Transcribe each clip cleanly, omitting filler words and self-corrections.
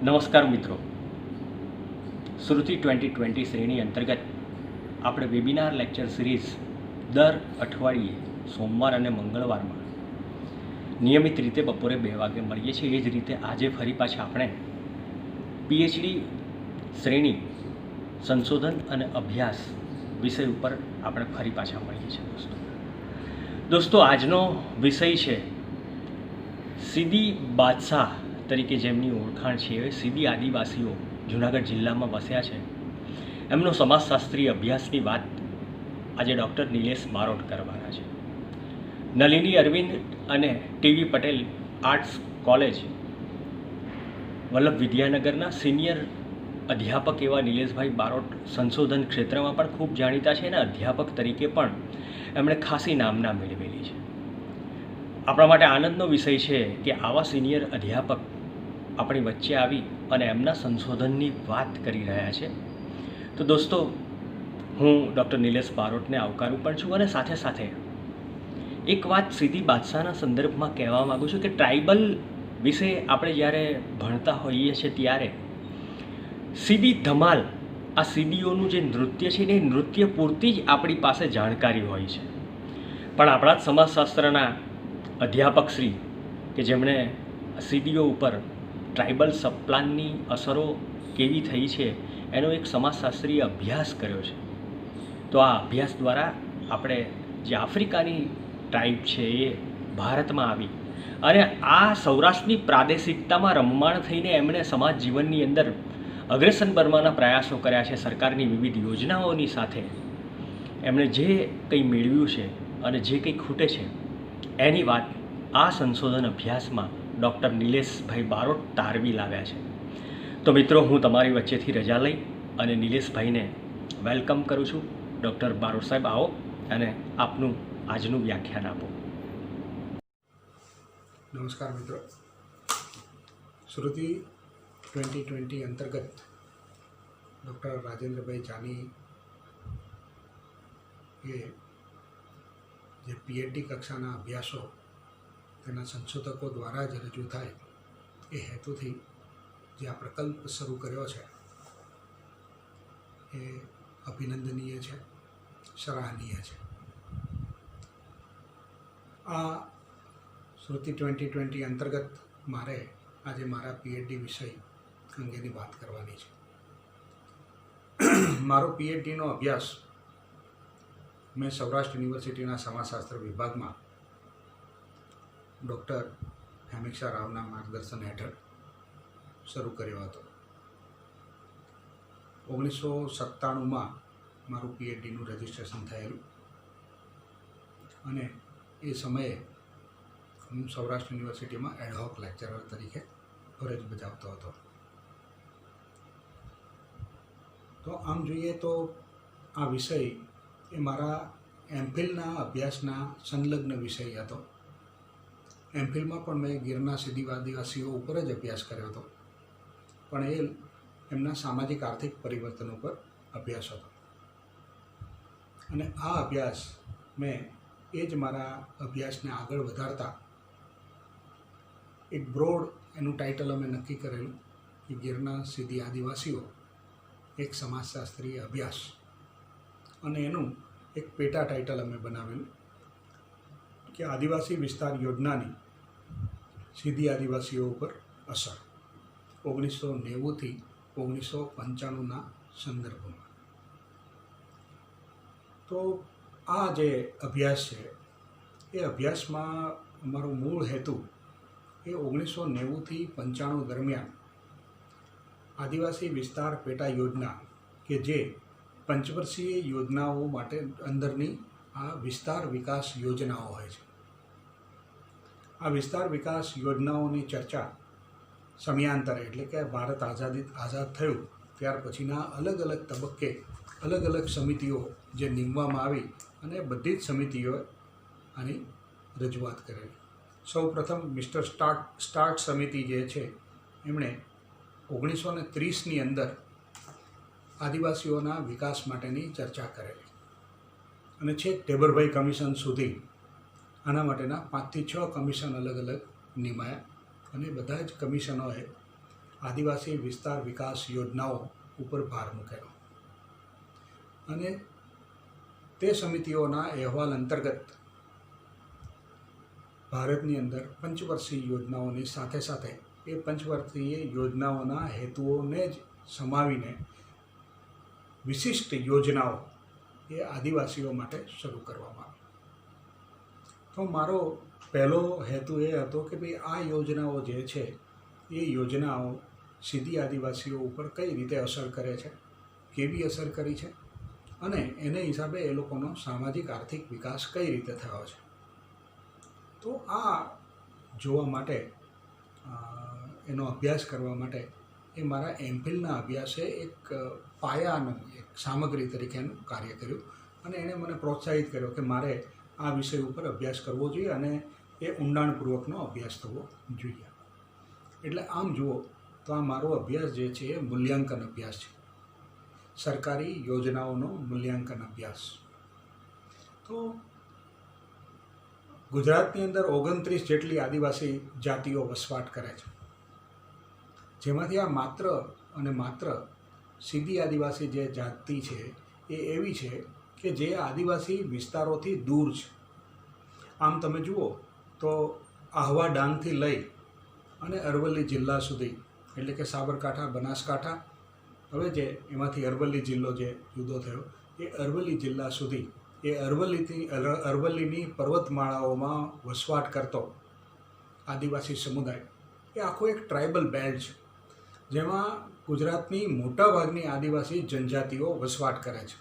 નમસ્કાર મિત્રો, શ્રુતિ 2020 શ્રેણી અંતર્ગત આપણે વેબિનાર લેક્ચર સિરીઝ દર અઠવાડિયે સોમવાર અને મંગળવારમાં નિયમિત રીતે બપોરે 2 વાગે મળીએ છીએ। એ જ રીતે આજે ફરી પાછા આપણે પીએચડી શ્રેણી સંશોધન અને અભ્યાસ વિષય ઉપર આપણે ફરી પાછા મળીએ છીએ। દોસ્તો આજનો વિષય છે સીદી બાદશાહ તરીકે જેમની ઓળખાણ છે એ સીદી આદિવાસીઓ જૂનાગઢ જિલ્લામાં વસ્યા છે, એમનો સમાજશાસ્ત્રીય અભ્યાસની વાત આજે ડૉક્ટર નિલેશ બારોટ કરવાના છે। નલિની અરવિંદ અને TV Patel arts college Vallabh વિદ્યાનગરના સિનિયર અધ્યાપક એવા નિલેશભાઈ બારોટ સંશોધન ક્ષેત્રમાં પણ ખૂબ જાણીતા છે અને અધ્યાપક તરીકે પણ એમણે ખાસી નામના મેળવેલી છે। આપણા માટે આનંદનો વિષય છે કે આવા સિનિયર અધ્યાપક આપણી વચ્ચે આવી અને એમના સંશોધનની વાત કરી રહ્યા છે। તો દોસ્તો, હું ડૉક્ટર નિલેશ બારોટને આવકારું પણ છું અને સાથે સાથે એક વાત સીદી બાદશાહના સંદર્ભમાં કહેવા માગું છું કે ટ્રાઇબલ વિશે આપણે જ્યારે ભણતા હોઈએ છીએ ત્યારે સીદી ધમાલ, આ સીદીઓનું જે નૃત્ય છે એ નૃત્ય પૂરતી જ આપણી પાસે જાણકારી હોય છે, પણ આપણા જ સમાજશાસ્ત્રના અધ્યાપક શ્રી કે જેમણે સીડીઓ ઉપર ટ્રાઇબલ સબપ્લાનની અસરો કેવી થઈ છે એનો એક સમાજશાસ્ત્રીય અભ્યાસ કર્યો છે। તો આ અભ્યાસ દ્વારા આપણે જે આફ્રિકાની ટ્રાઇબ છે એ ભારતમાં આવી અને આ સૌરાષ્ટ્રની પ્રાદેશિકતામાં રમમાણ થઈને એમણે સમાજ જીવનની અંદર અગ્રેસર બનવાના પ્રયાસો કર્યા છે। સરકારની વિવિધ યોજનાઓની સાથે એમણે જે કંઈ મેળવ્યું છે અને જે કંઈ ખૂટે છે એની વાત આ સંશોધન અભ્યાસમાં ડૉક્ટર નિલેશભાઈ બારોટ તારવી લાવ્યા છે। તો મિત્રો, હું તમારી વચ્ચેથી રજા લઈ અને નિલેશભાઈને વેલકમ કરું છું। ડૉક્ટર બારોટ સાહેબ, આવો અને આપનું આજનું વ્યાખ્યાન આપો। નમસ્કાર મિત્રો, શ્રુતિ 2020 અંતર્ગત ડૉક્ટર રાજેન્દ્રભાઈ જાની એ જે પીએચડી કક્ષાના અભ્યાસો તેના સંશોધકો દ્વારા જ રજૂ થાય એ હેતુથી જે આ પ્રકલ્પ શરૂ કર્યો છે એ અભિનંદનીય છે, સરાહનીય છે। આ શ્રુતિ 2020 અંતર્ગત મારે આજે મારા પીએચડી વિષય અંગેની વાત કરવાની છે। મારો પીએચડીનો અભ્યાસ મેં સૌરાષ્ટ્ર યુનિવર્સિટીના સમાજશાસ્ત્ર વિભાગમાં ડૉક્ટર હેમિક્ષા રાવના માર્ગદર્શન હેઠળ શરૂ કર્યો હતો। 1997માં મારું પીએચડીનું રજિસ્ટ્રેશન થયેલું અને એ સમયે હું સૌરાષ્ટ્ર યુનિવર્સિટીમાં એડહોક લેક્ચરર તરીકે ફરજ બજાવતો હતો। તો આમ જોઈએ તો આ વિષય એ મારા એમફિલના અભ્યાસના સંલગ્ન વિષય હતો। એમફિલમાં પણ મેં ગીરના સીદી આદિવાસીઓ ઉપર જ અભ્યાસ કર્યો હતો, પણ એ એમના સામાજિક આર્થિક પરિવર્તન ઉપર અભ્યાસ હતો અને આ અભ્યાસ મેં એ જ મારા અભ્યાસને આગળ વધારતા એક બ્રોડ એનું ટાઇટલ અમે નક્કી કરેલું કે ગીરના સીદી આદિવાસીઓ એક સમાજશાસ્ત્રીય અભ્યાસ, અને એનું એક પેટા ટાઇટલ અમે બનાવેલું કે આદિવાસી વિસ્તાર યોજનાની સીધી આદિવાસીઓ ઉપર અસર 1990થી 1995ના સંદર્ભમાં। તો આ જે અભ્યાસ છે એ અભ્યાસમાં અમારો મૂળ હેતુ એ 1990થી 95 દરમિયાન આદિવાસી વિસ્તાર પેટા યોજના કે જે પંચવર્ષીય યોજનાઓ માટે અંદરની આ વિસ્તાર વિકાસ યોજનાઓ હોય છે, આ વિસ્તાર વિકાસ યોજનાઓની ચર્ચા સમયાંતરે એટલે કે ભારત આઝાદ થયું ત્યાર પછીના અલગ અલગ તબક્કે અલગ અલગ સમિતિઓ જે નીમવામાં આવી અને બધી જ સમિતિઓએ આની રજૂઆત કરેલી। સૌ પ્રથમ મિસ્ટર સ્ટાર્ટ સમિતિ જે છે એમણે 1930ની અંદર આદિવાસીઓના વિકાસ માટેની ચર્ચા કરેલી અને છેક ટેબરભાઈ કમિશન સુધી આના માટેના 5 થી 6 કમિશન અલગ અલગ નિમાયા અને બધા જ કમિશનોએ આદિવાસી વિસ્તાર વિકાસ યોજનાઓ ઉપર ભાર મૂકેલો અને તે સમિતિઓના અહેવાલ અંતર્ગત ભારતની અંદર પંચવર્ષીય યોજનાઓની સાથે સાથે એ પંચવર્ષીય યોજનાઓના હેતુઓને જ સમાવીને વિશિષ્ટ યોજનાઓ એ આદિવાસીઓ માટે શરૂ કરવામાં આવી. તો મારો પહેલો હેતુ એ હતો કે ભાઈ આ યોજનાઓ જે છે એ યોજનાઓ સીધી આદિવાસીઓ ઉપર કઈ રીતે અસર કરે છે, કેવી અસર કરી છે અને એને હિસાબે એ લોકોનો સામાજિક આર્થિક વિકાસ કઈ રીતે થયો છે. તો આ જોવા માટે એનો અભ્યાસ કરવા માટે એ મારા એમફિલના અભ્યાસે એક પાયાનું એક સામગ્રી તરીકેનું કાર્ય કર્યું અને એણે મને પ્રોત્સાહિત કર્યો કે મારે આ વિષય ઉપર અભ્યાસ કરવો જોઈએ અને એ ઊંડાણપૂર્વકનો અભ્યાસ થવો જોઈએ. એટલે આમ જુઓ તો આ મારો અભ્યાસ જે છે એ મૂલ્યાંકન અભ્યાસ છે, સરકારી યોજનાઓનો મૂલ્યાંકન અભ્યાસ. તો ગુજરાતની અંદર 29 જેટલી આદિવાસી જાતિઓ વસવાટ કરે છે, જેમાંથી આ માત્ર અને માત્ર સીધી આદિવાસી જે જાતિ છે એ એવી છે કે જે આદિવાસી વિસ્તારોથી દૂર છે. આમ તમે જુઓ તો આહવા ડાંગથી લઈ અને અરવલ્લી જિલ્લા સુધી, એટલે કે સાબરકાંઠા, બનાસકાંઠા, હવે જે એમાંથી અરવલ્લી જિલ્લો જે જુદો થયો એ અરવલ્લી જિલ્લા સુધી એ અરવલ્લીની પર્વતમાળાઓમાં વસવાટ કરતો આદિવાસી સમુદાય એ આખો એક ટ્રાઇબલ બેલ્ટ છે, જેમાં ગુજરાતની મોટાભાગની આદિવાસી જનજાતિઓ વસવાટ કરે છે.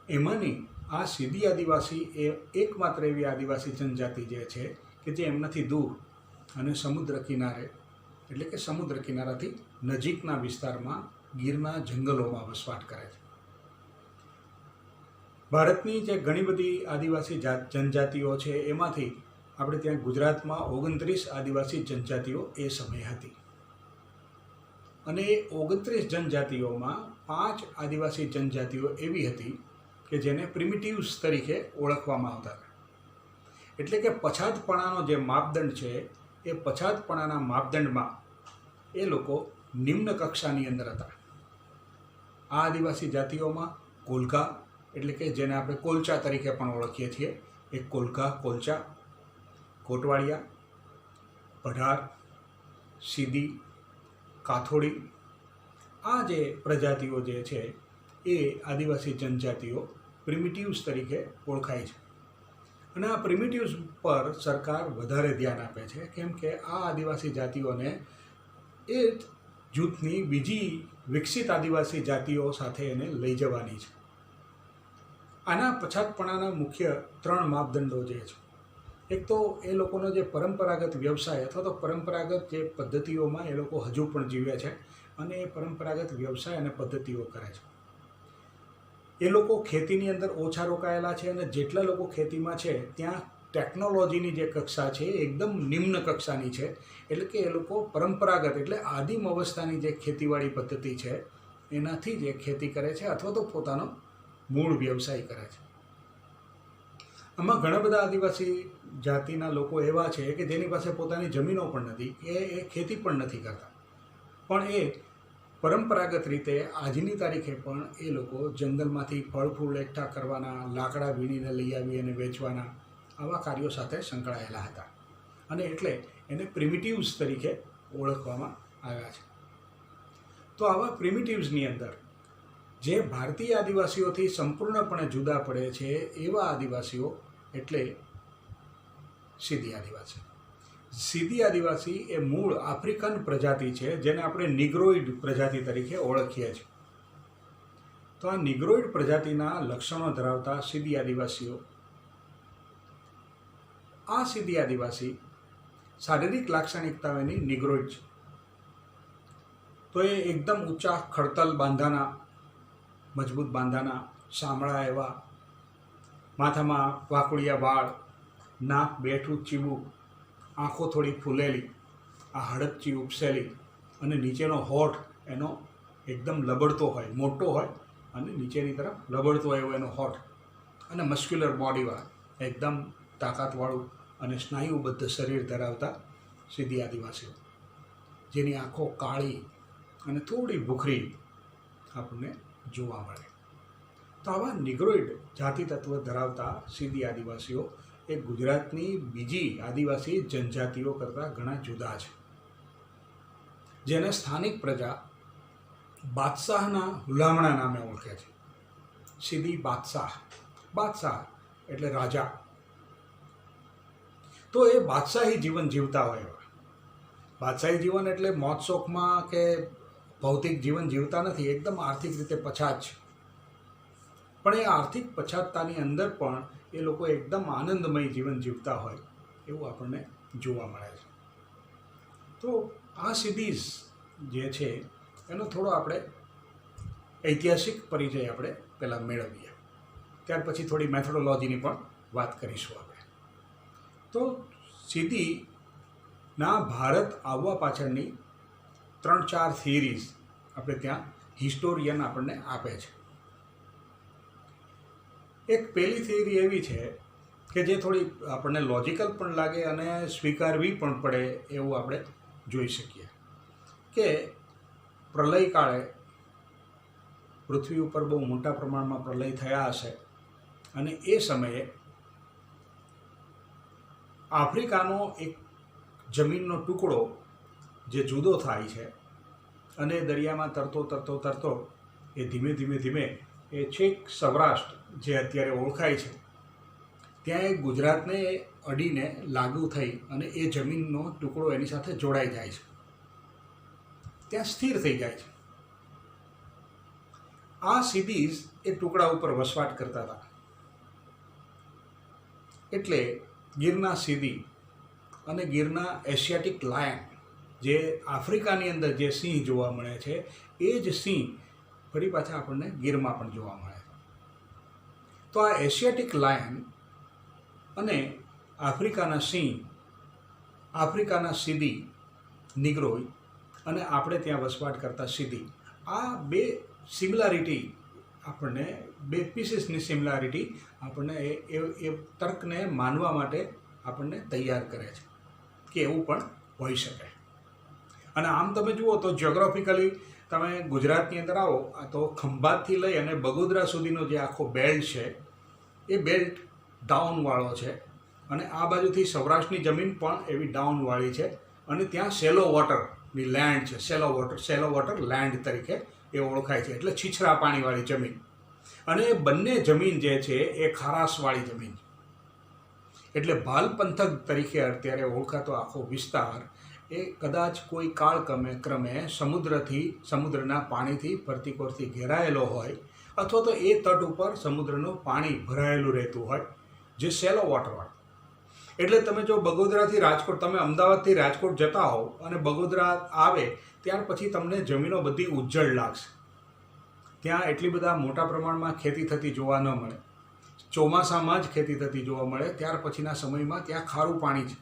એમાંની આ સીધી આદિવાસી એ એકમાત્ર એવી આદિવાસી જનજાતિ જે છે કે જે એમનાથી દૂર અને સમુદ્ર કિનારે, એટલે કે સમુદ્ર કિનારાથી નજીકના વિસ્તારમાં ગીરના જંગલોમાં વસવાટ કરે છે. ભારતની જે ઘણી બધી આદિવાસી જનજાતિઓ છે એમાંથી આપણે ત્યાં ગુજરાતમાં 29 આદિવાસી જનજાતિઓ એ સમયે હતી અને એ 29 જનજાતિઓમાં 5 આદિવાસી જનજાતિઓ એવી હતી કે જેને પ્રિમિટિવ્સ તરીકે ઓળખવામાં આવતા હતા. એટલે કે પછાતપણાનો જે માપદંડ છે એ પછાતપણાના માપદંડમાં એ લોકો નિમ્ન કક્ષાની અંદર હતા. આ આદિવાસી જાતિઓમાં કોલકા, એટલે કે જેને આપણે કોલચા તરીકે પણ ઓળખીએ છીએ, એક કોલકા, કોલચા, કોટવાળિયા, પઢાર, સીધી, કાથોડી, આ જે પ્રજાતિઓ જે છે એ આદિવાસી જનજાતિઓ પ્રિમિટિવ્સ તરીકે ઓળખાય છે. અને આ પ્રિમિટિવ્સ પર સરકાર વધારે ધ્યાન આપે છે, કેમ કે આ આદિવાસી જાતિઓને એ જૂથની બીજી વિકસિત આદિવાસી જાતિઓ સાથે એને લઈ જવાની છે. આના પછાતપણાના મુખ્ય 3 માપદંડો જે છે, એક તો એ લોકોનો જે પરંપરાગત વ્યવસાય અથવા તો પરંપરાગત જે પદ્ધતિઓમાં એ લોકો હજુ પણ જીવે છે અને એ પરંપરાગત વ્યવસાય અને પદ્ધતિઓ કરે છે. એ લોકો ખેતીની અંદર ઓછા રોકાયેલા છે અને જેટલા લોકો ખેતીમાં છે ત્યાં ટેકનોલોજીની જે કક્ષા છે એ એકદમ નિમ્ન કક્ષાની છે. એટલે કે એ લોકો પરંપરાગત એટલે આદિમ અવસ્થાની જે ખેતીવાડી પદ્ધતિ છે એનાથી જ ખેતી કરે છે અથવા તો પોતાનો મૂળ વ્યવસાય કરે છે. આમાં ઘણા બધા આદિવાસી જાતિના લોકો એવા છે કે જેની પાસે પોતાની જમીનો પણ નથી, એ ખેતી પણ નથી કરતા, પણ એ પરંપરાગત રીતે આજની તારીખે પણ એ લોકો જંગલમાંથી ફળ ફૂલ એકઠા કરવાના, લાકડા વીણીને લઈ આવી અને વેચવાના આવા કાર્યો સાથે સંકળાયેલા હતા અને એટલે એને પ્રિમિટિવ્સ તરીકે ઓળખવામાં આવ્યા છે. તો આવા પ્રિમિટિવ્સની અંદર જે ભારતીય આદિવાસીઓથી સંપૂર્ણપણે જુદા પડે છે એવા આદિવાસીઓ એટલે સીધી આદિવાસી. સીધી આદિવાસી એ મૂળ આફ્રિકન પ્રજાતિ છે, જેને આપણે નિગ્રોઇડ પ્રજાતિ તરીકે ઓળખીએ છીએ. તો આ નિગ્રોઇડ પ્રજાતિના લક્ષણો ધરાવતા સીધી આદિવાસીઓ, આ સીધી આદિવાસી શારીરિક લાક્ષણિકતાઓની નિગ્રોઇડ છે. તો એ એકદમ ઊંચા ખડતલ બાંધાના, મજબૂત બાંધાના, સામળા એવા, માથામાં વાકુડિયા વાળ, નાક બેઠું ચીવું, આંખો થોડી ફૂલેલી, આ હડપચી ઉપસેલી અને નીચેનો હોઠ એનો એકદમ લબડતો હોય, મોટો હોય અને નીચેની તરફ લબડતો હોય એવો એનો હોઠ અને મસ્ક્યુલર બોડીવાળા, એકદમ તાકાતવાળું અને સ્નાયુબદ્ધ શરીર ધરાવતા સીધી આદિવાસીઓ. જેની આંખો કાળી અને થોડી ભૂખરી આપણને જોવા મળે. તો આવા નિગ્રોઇડ જાતિ તત્વ ધરાવતા સીધી આદિવાસીઓ એ ગુજરાતની બીજી આદિવાસી જનજાતિઓ કરતાં ઘણા જુદા છે, જેને સ્થાનિક પ્રજા બાદશાહના હુલામણા નામે ઓળખે છે. સીધી બાદશાહ, બાદશાહ એટલે રાજા. તો એ બાદશાહી જીવન જીવતા હોય એવા. બાદશાહી જીવન એટલે મોજ શોખમાં કે ભૌતિક જીવન જીવતા નથી, એકદમ આર્થિક રીતે પછાત છે. પણ એ આર્થિક પછાતતાની અંદર પણ એ લોકો એકદમ આનંદમય જીવન જીવતા હોય એવું આપણને જોવા મળે છે. તો આ સિદ્ધીઝ જે છે એનો થોડો આપણે ઐતિહાસિક પરિચય આપણે પહેલાં મેળવીએ, ત્યાર પછી થોડી મેથોડોલોજીની પણ વાત કરીશું આપણે. તો સિદ્ધીના ભારત આવવા પાછળની 3-4 થિયરીઝ આપણે ત્યાં હિસ્ટોરિયન આપણને આપે છે. એક પહેલી થિયરી એવી છે કે જે થોડી આપણને લોજિકલ પણ લાગે અને સ્વીકારવી પણ પડે એવું આપણે જોઈ શકીએ કે પ્રલય કાળે પૃથ્વી ઉપર બહુ મોટા પ્રમાણમાં પ્રલય થયા હશે અને એ સમયે આફ્રિકાનો એક જમીનનો ટુકડો જે જુદો થાય છે અને દરિયામાં તરતો એ ધીમે એ છેક સૌરાષ્ટ્ર જે અત્યારે ઓળખાય છે ત્યાં એ ગુજરાતને અડીને લાગુ થઈ અને એ જમીનનો ટુકડો એની સાથે જોડાઈ જાય છે, ત્યાં સ્થિર થઈ જાય છે. આ સિદ્ધીઝ એ ટુકડા ઉપર વસવાટ કરતા હતા. એટલે ગીરના સિદ્ધી અને ગીરના એશિયાટિક લાયન, જે આફ્રિકાની અંદર જે સિંહ જોવા મળે છે એ જ સિંહ ફરી પાછા આપણને ગીરમાં પણ જોવા મળે છે. તો આ એશિયાટિક લાયન અને આફ્રિકાના સિંહ, આફ્રિકાના સિદ્ધી નિગ્રોઈ અને આપણે ત્યાં વસવાટ કરતા સિદ્ધી, આ બે સિમિલારિટી આપણને, બે પીસીસની સિમિલારિટી આપણને એ તર્કને માનવા માટે આપણને તૈયાર કરે છે કે એવું પણ હોઈ શકે. અને આમ તમે જુઓ તો જિયોગ્રાફિકલી તમે ગુજરાતની અંદર આવો તો ખંભાતથી લઈ અને બગોદરા સુધીનો જે આખો બેલ્ટ છે એ બેલ્ટ ડાઉનવાળો છે અને આ બાજુથી સૌરાષ્ટ્રની જમીન પણ એવી ડાઉનવાળી છે અને ત્યાં સેલો વોટરની લેન્ડ છે. સેલો વોટર લેન્ડ તરીકે એ ઓળખાય છે, એટલે છીછરા પાણીવાળી જમીન. અને એ બંને જમીન જે છે એ ખારાશવાળી જમીન છે. એટલે ભાલ પંથક તરીકે અત્યારે ઓળખાતો આખો વિસ્તાર એ કદાચ કોઈ કાળક્રમે સમુદ્રના પાણીથી ફરતીકોરથી ઘેરાયેલો હોય અથવા તો એ તટ ઉપર સમુદ્રનું પાણી ભરાયેલું રહેતું હોય, જે સેલો વોટરવાળું. એટલે તમે જો બગોદરાથી રાજકોટ, તમે અમદાવાદથી રાજકોટ જતા હોવ અને બગોદરા આવે ત્યાર પછી તમને જમીનો બધી ઉજ્જડ લાગશે. ત્યાં એટલી બધા મોટા પ્રમાણમાં ખેતી થતી જોવા ન મળે. ચોમાસામાં જ ખેતી થતી જોવા મળે. ત્યાર પછીના સમયમાં ત્યાં ખારું પાણી છે.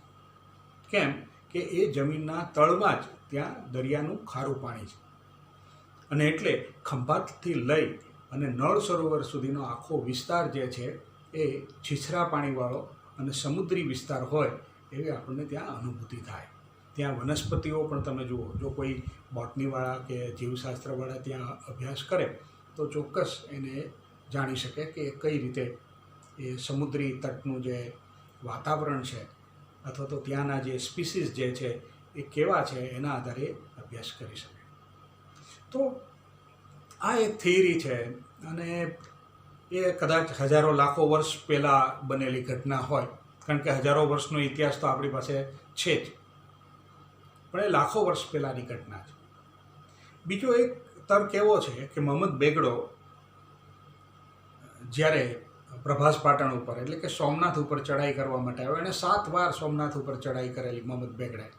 કેમ કે એ જમીનના તળમાં જ ત્યાં દરિયાનું ખારું પાણી છે. અને એટલે ખંભાતથી લઈ અને નળ સરોવર સુધીનો આખો વિસ્તાર જે છે એ છીછરા પાણીવાળો અને સમુદ્રી વિસ્તાર હોય એવી આપણને ત્યાં અનુભૂતિ થાય. ત્યાં વનસ્પતિઓ પણ તમે જુઓ, જો કોઈ બોટનીવાળા કે જીવશાસ્ત્રવાળા ત્યાં અભ્યાસ કરે તો ચોક્કસ એને જાણી શકે કે કઈ રીતે એ સમુદ્રી તટનું જે વાતાવરણ છે અથવા તો ત્યાંના જે સ્પીસીસ જે છે એ કેવા છે એના આધારે અભ્યાસ કરી શકે. તો આ એક થિયરી છે અને એ કદાચ હજારો લાખો વર્ષ પહેલાં બનેલી ઘટના હોય, કારણ કે હજારો વર્ષનો ઇતિહાસ તો આપણી પાસે છે જ, પણ એ લાખો વર્ષ પહેલાંની ઘટના છે. બીજો એક તર્ક એવો છે કે મોહમ્મદ બેગડો જ્યારે પ્રભાસ પાટણ ઉપર એટલે કે સોમનાથ ઉપર ચડાઈ કરવા માટે આવ્યો, એણે 7 વાર સોમનાથ ઉપર ચડાઈ કરેલી મોહમ્મદ બેગડાએ.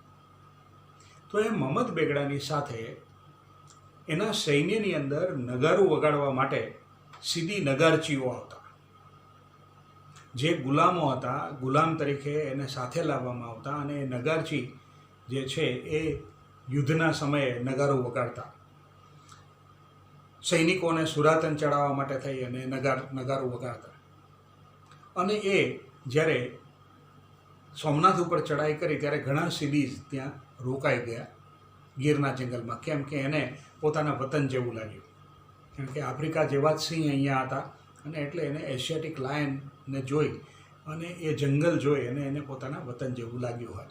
તો એ મોહમ્મદ બેગડાની સાથે એના સૈન્યની અંદર નગારું વગાડવા માટે સીધી નગારચીઓ આવતા. જે ગુલામો હતા, ગુલામ તરીકે એને સાથે લાવવામાં આવતા અને એ નગારચી જે છે એ યુદ્ધના સમયે નગારું વગાડતા. સૈનિકોને સુરાતન ચડાવવા માટે થઈ અને નગારું વગાડતા. અને એ જ્યારે સોમનાથ ઉપર ચડાઈ કરી ત્યારે ઘણા સિદ્ધીઝ ત્યાં રોકાઈ ગયા, ગીરના જંગલમાં. કેમ કે એને પોતાના વતન જેવું લાગ્યું, કારણ કે આફ્રિકા જેવા જ સિંહ અહીંયા હતા અને એટલે એને એશિયાટિક લાયનને જોઈ અને એ જંગલ જોઈ અને એને પોતાના વતન જેવું લાગ્યું હોય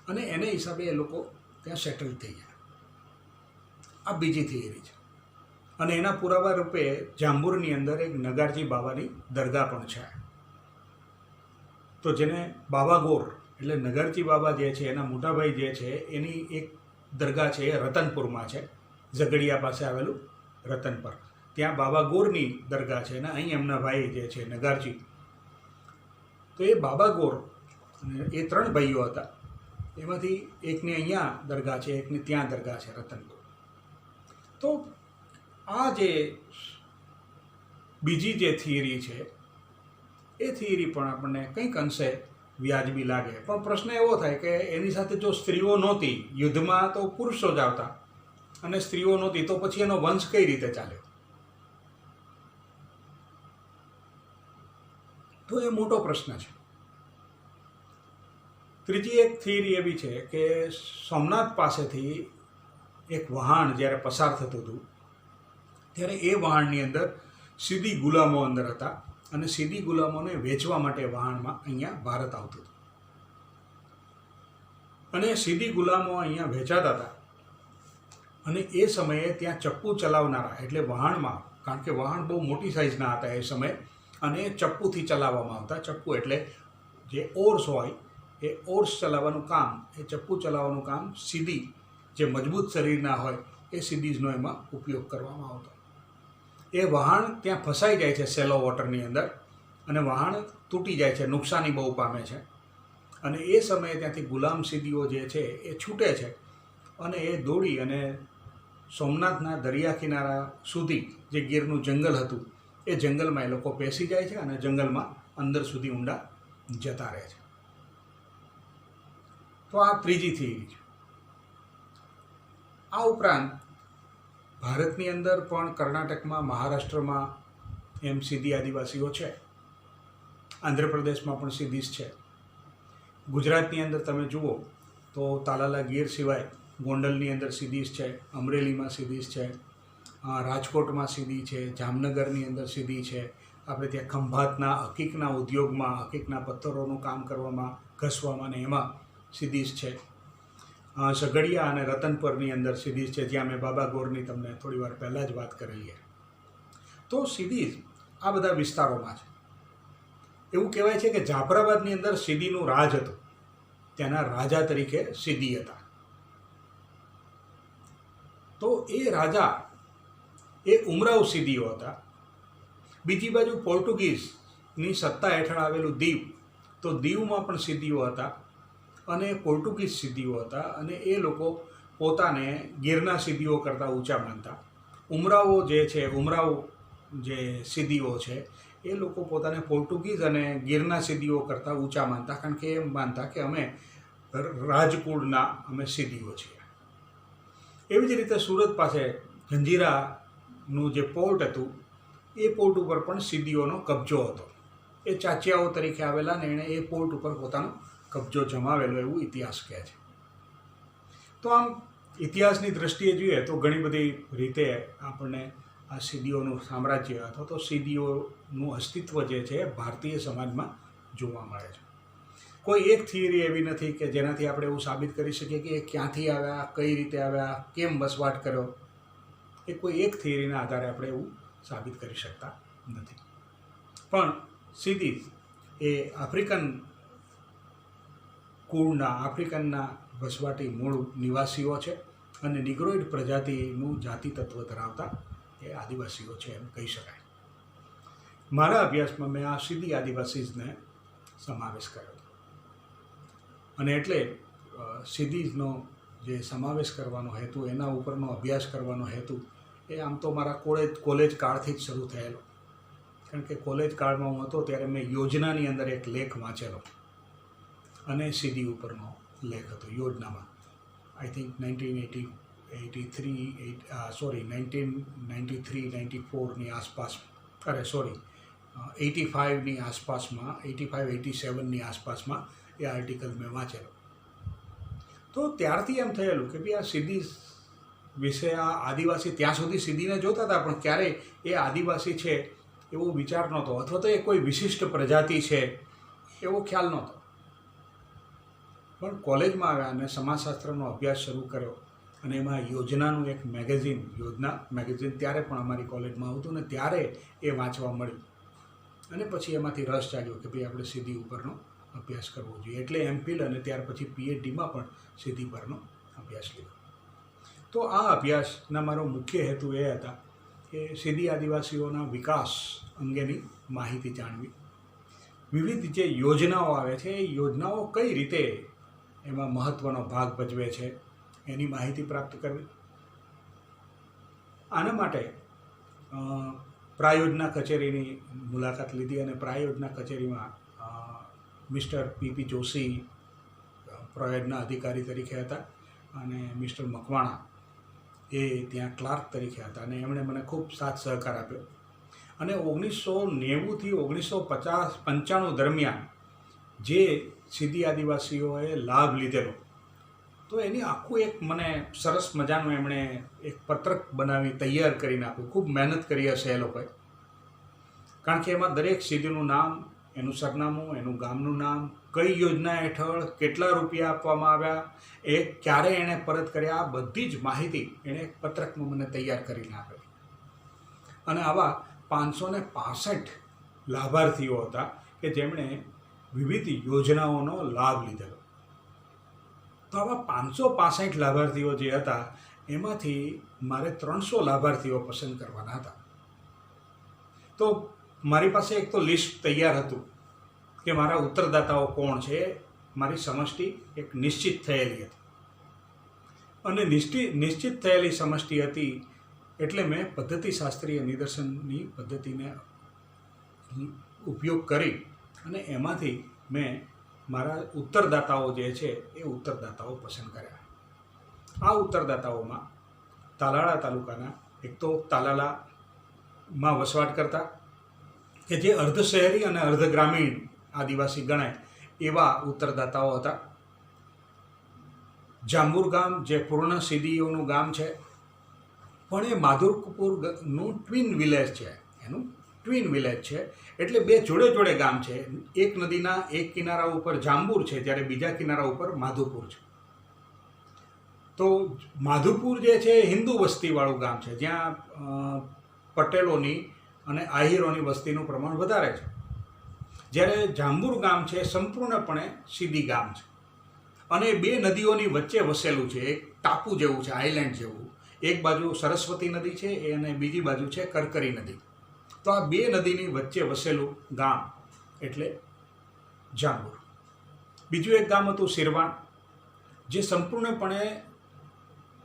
અને એને હિસાબે એ લોકો ત્યાં સેટલ થઈ ગયા. આ બીજી થિયરી છે. અને એના પુરાવા રૂપે જાંબુરની અંદર એક નગારજી બાવાની દરગાહ પણ છે. તો જેને બાબા ગોર એટલે નગારજી બાબા જે છે એના મોટાભાઈ જે છે એની એક દરગાહ છે એ રતનપુરમાં છે, ઝઘડિયા પાસે આવેલું રતનપર. ત્યાં બાબા ગોરની દરગાહ છે અને અહીં એમના ભાઈ જે છે નગારજી. તો એ બાબા ગોર એ 3 ભાઈઓ હતા. એમાંથી એકની અહીંયા દરગાહ છે, એકની ત્યાં દરગાહ છે રતનપુર. તો આ જે બીજી જે થિયરી છે એ થિયરી પણ આપણને કંઈક અંશે વ્યાજબી લાગે. પણ પ્રશ્ન એવો થાય કે એની સાથે જો સ્ત્રીઓ નહોતી, યુદ્ધમાં તો પુરુષો જ આવતા અને સ્ત્રીઓ નહોતી, તો પછી એનો વંશ કઈ રીતે ચાલ્યો? તો એ મોટો પ્રશ્ન છે. ત્રીજી એક થિયરી એવી છે કે સોમનાથ પાસેથી એક વહાણ જ્યારે પસાર થતું હતું ત્યારે એ વહાણની અંદર સીધી ગુલામો અંદર હતા અને સીધી ગુલામોને વેચવા માટે વહાણમાં અહીંયા ભારત આવતું હતું. અને સીધી ગુલામો અહીંયા વેચાતા હતા અને એ સમયે ત્યાં ચપ્પુ ચલાવનારા એટલે વહાણમાં, કારણ કે વહાણ બહુ મોટી સાઇઝના હતા એ સમયે અને એ ચપ્પુથી ચલાવવામાં આવતા. ચપ્પુ એટલે જે ઓર્સ હોય એ ઓર્સ ચલાવવાનું કામ, એ ચપ્પુ ચલાવવાનું કામ સીધી જે મજબૂત શરીરના હોય એ સીધીઝનો એમાં ઉપયોગ કરવામાં આવતો. એ વહાણ ત્યાં ફસાઈ જાય છે સેલો વોટરની અંદર અને વહાણ તૂટી જાય છે, નુકસાની બહુ પામે છે. અને એ સમયે ત્યાંથી ગુલામ સીદીઓ જે છે એ છૂટે છે અને એ દોડી અને સોમનાથના દરિયા કિનારા સુધી જે ગીરનું જંગલ હતું એ જંગલમાં એ લોકો પેસી જાય છે અને જંગલમાં અંદર સુધી ઊંડા જતા રહે છે. તો આ ત્રીજી થિયરી છે. આ ઉપરાંત ભારતની અંદર પણ કર્ણાટકમાં, મહારાષ્ટ્રમાં એમ સીધી આદિવાસીઓ છે. આંધ્રપ્રદેશમાં પણ સીધીસ છે. ગુજરાતની અંદર તમે જુઓ તો તાલાલા ગીર સિવાય ગોંડલની અંદર સીધીસ છે, અમરેલીમાં સીધીસ છે, રાજકોટમાં સીધી છે, જામનગરની અંદર સીધી છે. આપણે ત્યાં ખંભાતના હકીકના ઉદ્યોગમાં હકીકના પથ્થરોનું કામ કરવામાં, ઘસવામાં ને એમાં સીધીસ છે. ઝઘડિયા અને રતનપરની અંદર સીધીસ છે, જ્યાં મેં બાબા ગોરની તમને થોડી વાર પહેલાં જ વાત કરેલી છે. તો સીધીસ આ બધા વિસ્તારોમાં છે. એવું કહેવાય છે કે જાફરાબાદની અંદર સીધીનું રાજ હતું, ત્યાંના રાજા તરીકે સીધી હતા. તો એ રાજા એ ઉમરાવ સીધીઓ હતા. બીજી બાજુ પોર્ટુગીઝની સત્તા હેઠળ આવેલું દીવ, તો દીવમાં પણ સીધીઓ હતા અને પોર્ટુગીઝ સીધીઓ હતા અને એ લોકો પોતાને ગીરના સીધીઓ કરતાં ઊંચા માનતા. ઉમરાવો જે છે, ઉમરાવ જે સીધીઓ છે એ લોકો પોતાને પોર્ટુગીઝ અને ગીરના સીધીઓ કરતાં ઊંચા માનતા, કારણ કે એમ માનતા કે અમે રાજકુળના અમે સીધીઓ છીએ. એવી જ રીતે સુરત પાસે જંજીરાનું જે પોર્ટ હતું એ પોર્ટ ઉપર પણ સીધીઓનો કબજો હતો. એ ચાચિયાઓ તરીકે આવેલા ને એણે એ પોર્ટ ઉપર પોતાનો કબજો જમાવેલો એવું ઇતિહાસ કહે છે. તો આમ ઇતિહાસની દૃષ્ટિએ જોઈએ તો ઘણી બધી રીતે આપણને આ સીધીઓનું સામ્રાજ્ય અથવા તો સીધીઓનું અસ્તિત્વ જે છે ભારતીય સમાજમાં જોવા મળે છે. કોઈ એક થિયરી એવી નથી કે જેનાથી આપણે એવું સાબિત કરી શકીએ કે એ ક્યાંથી આવ્યા, કઈ રીતે આવ્યા, કેમ વસવાટ કર્યો. એ કોઈ એક થિયરીના આધારે આપણે એવું સાબિત કરી શકતા નથી. પણ સીધી એ આફ્રિકન કુળના, આફ્રિકનના વસવાટી મૂળ નિવાસીઓ છે અને નિગ્રોઇડ પ્રજાતિનું જાતિ તત્વ ધરાવતા એ આદિવાસીઓ છે એમ કહી શકાય. મારા અભ્યાસમાં મેં આ સીધી આદિવાસીઝને સમાવેશ કર્યો હતો અને એટલે સીધીનો જે સમાવેશ કરવાનો હેતુ, એના ઉપરનો અભ્યાસ કરવાનો હેતુ એ આમ તો મારા કોલેજ કાળથી જ શરૂ થયેલો. કારણ કે કોલેજ કાળમાં હું હતો ત્યારે મેં યોજનાની અંદર એક લેખ વાંચેલો અને સીધી ઉપરનો લેખ હતો યોજનામાં. આઈ થિંક 1993-94ની આસપાસ, 85ની આસપાસમાં, 85-87ની આસપાસમાં એ આર્ટિકલ મેં વાંચેલો. તો ત્યારથી એમ થયેલું કે ભાઈ આ સીધી વિશે આ આદિવાસી ત્યાં સુધી સીધીને જોતા હતા, પણ ક્યારેય એ આદિવાસી છે એવો વિચાર નહોતો, અથવા તો એ કોઈ વિશિષ્ટ પ્રજાતિ છે એવો ખ્યાલ નહોતો. પણ કોલેજમાં આવ્યા અને સમાજશાસ્ત્રનો અભ્યાસ શરૂ કર્યો અને એમાં યોજનાનું એક મેગેઝિન, યોજના મેગેઝિન ત્યારે પણ અમારી કોલેજમાં આવતું ને ત્યારે એ વાંચવા મળ્યું અને પછી એમાંથી રસ જાગ્યો કે ભાઈ આપણે સીધી ઉપરનો અભ્યાસ કરવો જોઈએ. એટલે એમફિલ અને ત્યાર પછી પીએચડીમાં પણ સીધી પરનો અભ્યાસ લીધો. તો આ અભ્યાસના મારો મુખ્ય હેતુ એ હતા કે સીધી આદિવાસીઓના વિકાસ અંગેની માહિતી જાણવી, વિવિધ જે યોજનાઓ આવે છે એ યોજનાઓ કઈ રીતે એમાં મહત્ત્વનો ભાગ ભજવે છે એની માહિતી પ્રાપ્ત કરવી. આના માટે પ્રાયોજના કચેરીની મુલાકાત લીધી અને પ્રાયોજના કચેરીમાં મિસ્ટર પીપી જોશી પ્રાયોજના અધિકારી તરીકે હતા અને મિસ્ટર મકવાણા એ ત્યાં ક્લાર્ક તરીકે હતા અને એમણે મને ખૂબ સાથ સહકાર આપ્યો. અને 1990થી 1995 દરમિયાન જે સીધી આદિવાસીઓએ લાભ લીધેલો, તો એની આખું એક મને સરસ મજાનું એમણે એક પત્રક બનાવી તૈયાર કરીને આપ્યું. ખૂબ મહેનત કરી હશે એ લોકોએ, કારણ કે એમાં દરેક સીધીનું નામ, એનું સરનામું, એનું ગામનું નામ, કઈ યોજના હેઠળ કેટલા રૂપિયા આપવામાં આવ્યા, એ ક્યારે એણે પરત કર્યા, આ બધી જ માહિતી એણે એક પત્રકમાં મને તૈયાર કરીને આપેલી. અને આવા 565 લાભાર્થીઓ હતા કે જેમણે વિવિધ યોજનાઓનો લાભ લીધેલો. તો આવા 565 લાભાર્થીઓ જે હતા એમાંથી મારે 300 લાભાર્થીઓ પસંદ કરવાના હતા. તો મારી પાસે એક તો લિસ્ટ તૈયાર હતું કે મારા ઉત્તરદાતાઓ કોણ છે. મારી સમષ્ટિ એક નિશ્ચિત થયેલી હતી અને નિશ્ચિત થયેલી સમષ્ટિ હતી એટલે મેં પદ્ધતિશાસ્ત્રીય નિદર્શનની પદ્ધતિને ઉપયોગ કરી અને એમાંથી મેં મારા ઉત્તરદાતાઓ જે છે એ ઉત્તરદાતાઓ પસંદ કર્યા. આ ઉત્તરદાતાઓમાં તાલાળા તાલુકાના એક તો તાલાલામાં વસવાટ કરતા કે જે અર્ધ શહેરી અને અર્ધ ગ્રામીણ આદિવાસી ગણાય એવા ઉત્તરદાતાઓ હતા. જાંબુર ગામ જે પૂર્ણ સીધીઓનું ગામ છે, પણ એ માધુરપુરનું ટ્વિન વિલેજ છે. એનું ટ્વિન વિલેજ છે એટલે બે જોડે જોડે ગામ છે. એક નદીના એક કિનારા ઉપર જાંબુર છે, જ્યારે બીજા કિનારા ઉપર માધુપુર છે. તો માધુપુર જે છે એ હિન્દુ વસ્તીવાળું ગામ છે, જ્યાં પટેલોની અને આહિરોની વસ્તીનું પ્રમાણ વધારે છે. જ્યારે જાંબુર ગામ છે સંપૂર્ણપણે સીધી ગામ છે અને બે નદીઓની વચ્ચે વસેલું છે. એક ટાપુ જેવું છે, આઇલેન્ડ જેવું. એક બાજુ સરસ્વતી નદી છે અને બીજી બાજુ છે કરકરી નદી. તો આ બે નદીની વચ્ચે વસેલું ગામ એટલે જાંબુર. બીજું એક ગામ હતું સિરવાણ, જે સંપૂર્ણપણે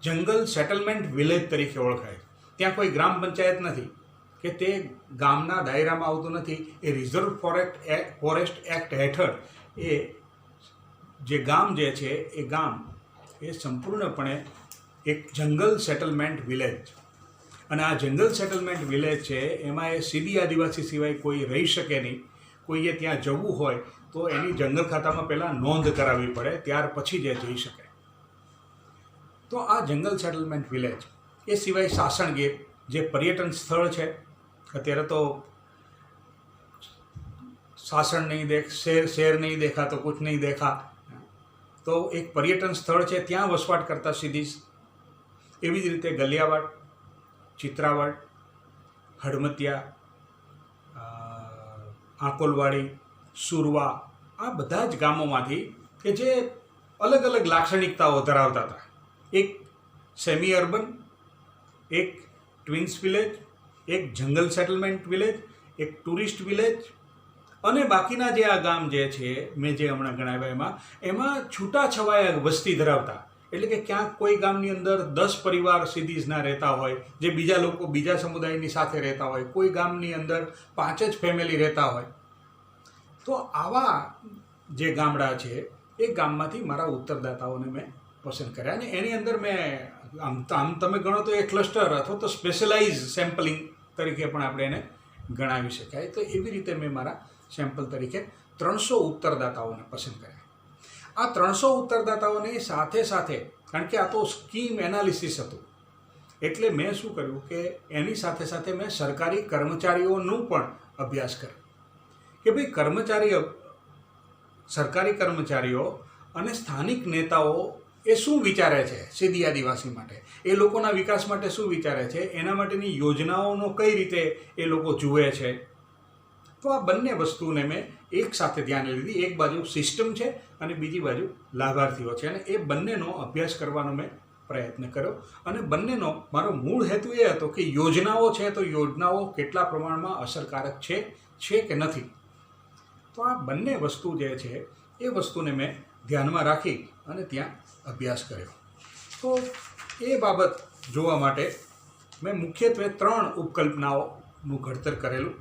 જંગલ સેટલમેન્ટ વિલેજ તરીકે ઓળખાય. ત્યાં કોઈ ગ્રામ પંચાયત નથી કે તે ગામના દાયરામાં આવતું નથી. એ રિઝર્વ ફોરેસ્ટ એક્ટ હેઠળ એ જે ગામ જે છે એ ગામ એ સંપૂર્ણપણે એક જંગલ સેટલમેન્ટ વિલેજ. અને આ જંગલ સેટલમેન્ટ વિલેજ છે એમાં એ સીધી આદિવાસી સિવાય કોઈ રહી શકે નહીં. કોઈએ ત્યાં જવું હોય તો એની જંગલ ખાતામાં પહેલાં નોંધ કરાવવી પડે, ત્યાર પછી જ એ જઈ શકે. તો આ જંગલ સેટલમેન્ટ વિલેજ એ સિવાય સાસણગીર જે પર્યટન સ્થળ છે. અત્યારે તો શાસન નહીં શેર નહીં દેખા તો કુછ નહીં દેખા. તો એક પર્યટન સ્થળ છે, ત્યાં વસવાટ કરતા સીધી. એવી જ રીતે ગલિયાવાડ, ચિત્રાવાડ, હડમતિયા, આંકોલવાડી, સુરવા, આ બધા જ ગામોમાંથી કે જે અલગ અલગ લાક્ષણિકતાઓ ધરાવતા હતા. એક સેમી અર્બન, એક ટ્વિન્સ વિલેજ, એક જંગલ સેટલમેન્ટ વિલેજ, એક ટુરિસ્ટ વિલેજ અને બાકીના જે આ ગામ જે છે મેં જે હમણાં ગણાવ્યા એમાં છૂટાછવાયા વસ્તી ધરાવતા. એટલે કે ક્યાંક કોઈ ગામની અંદર 10 પરિવાર સીધીઝના રહેતા હોય, જે બીજા લોકો બીજા સમુદાયની સાથે રહેતા હોય. કોઈ ગામની અંદર 5 જ ફેમિલી રહેતા હોય. તો આવા જે ગામડા છે એ ગામમાંથી મારા ઉત્તરદાતાઓને મેં પસંદ કર્યા અને એની અંદર મેં આમ તમે ગણો તો એ ક્લસ્ટર અથવા તો સ્પેશિયલાઇઝ સેમ્પલિંગ તરીકે પણ આપણે એને ગણાવી શકાય. તો એવી રીતે મેં મારા સેમ્પલ તરીકે 300 ઉત્તરદાતાઓને પસંદ કર્યા. આ 300 ઉત્તરદાતાઓની સાથે સાથે, કારણ કે આ તો સ્કીમ એનાલિસિસ હતું, એટલે મેં શું કર્યું કે એની સાથે સાથે મેં સરકારી કર્મચારીઓનું પણ અભ્યાસ કર્યો કે ભાઈ સરકારી કર્મચારીઓ અને સ્થાનિક નેતાઓ એ શું વિચારે છે સીધી આદિવાસી માટે, એ લોકોના વિકાસ માટે શું વિચારે છે, એના માટેની યોજનાઓનો કઈ રીતે એ લોકો જુએ છે. તો આ બંને વસ્તુને મેં એક સાથે ધ્યાને લીધી. એક બાજુ સિસ્ટમ છે અને બીજી બાજુ લાભાર્થીઓ છે, અને એ બંનેનો અભ્યાસ કરવાનો મેં પ્રયત્ન કર્યો. અને બંનેનો મારો મૂળ હેતુ એ હતો કે યોજનાઓ છે તો યોજનાઓ કેટલા પ્રમાણમાં અસરકારક છે કે નથી. તો આ બંને વસ્તુ જે છે એ વસ્તુને મેં ધ્યાનમાં રાખી અને ત્યાં અભ્યાસ કર્યો. તો એ બાબત જોવા માટે મેં મુખ્યત્વે 3 ઉપકલ્પનાઓનું ઘડતર કરેલું.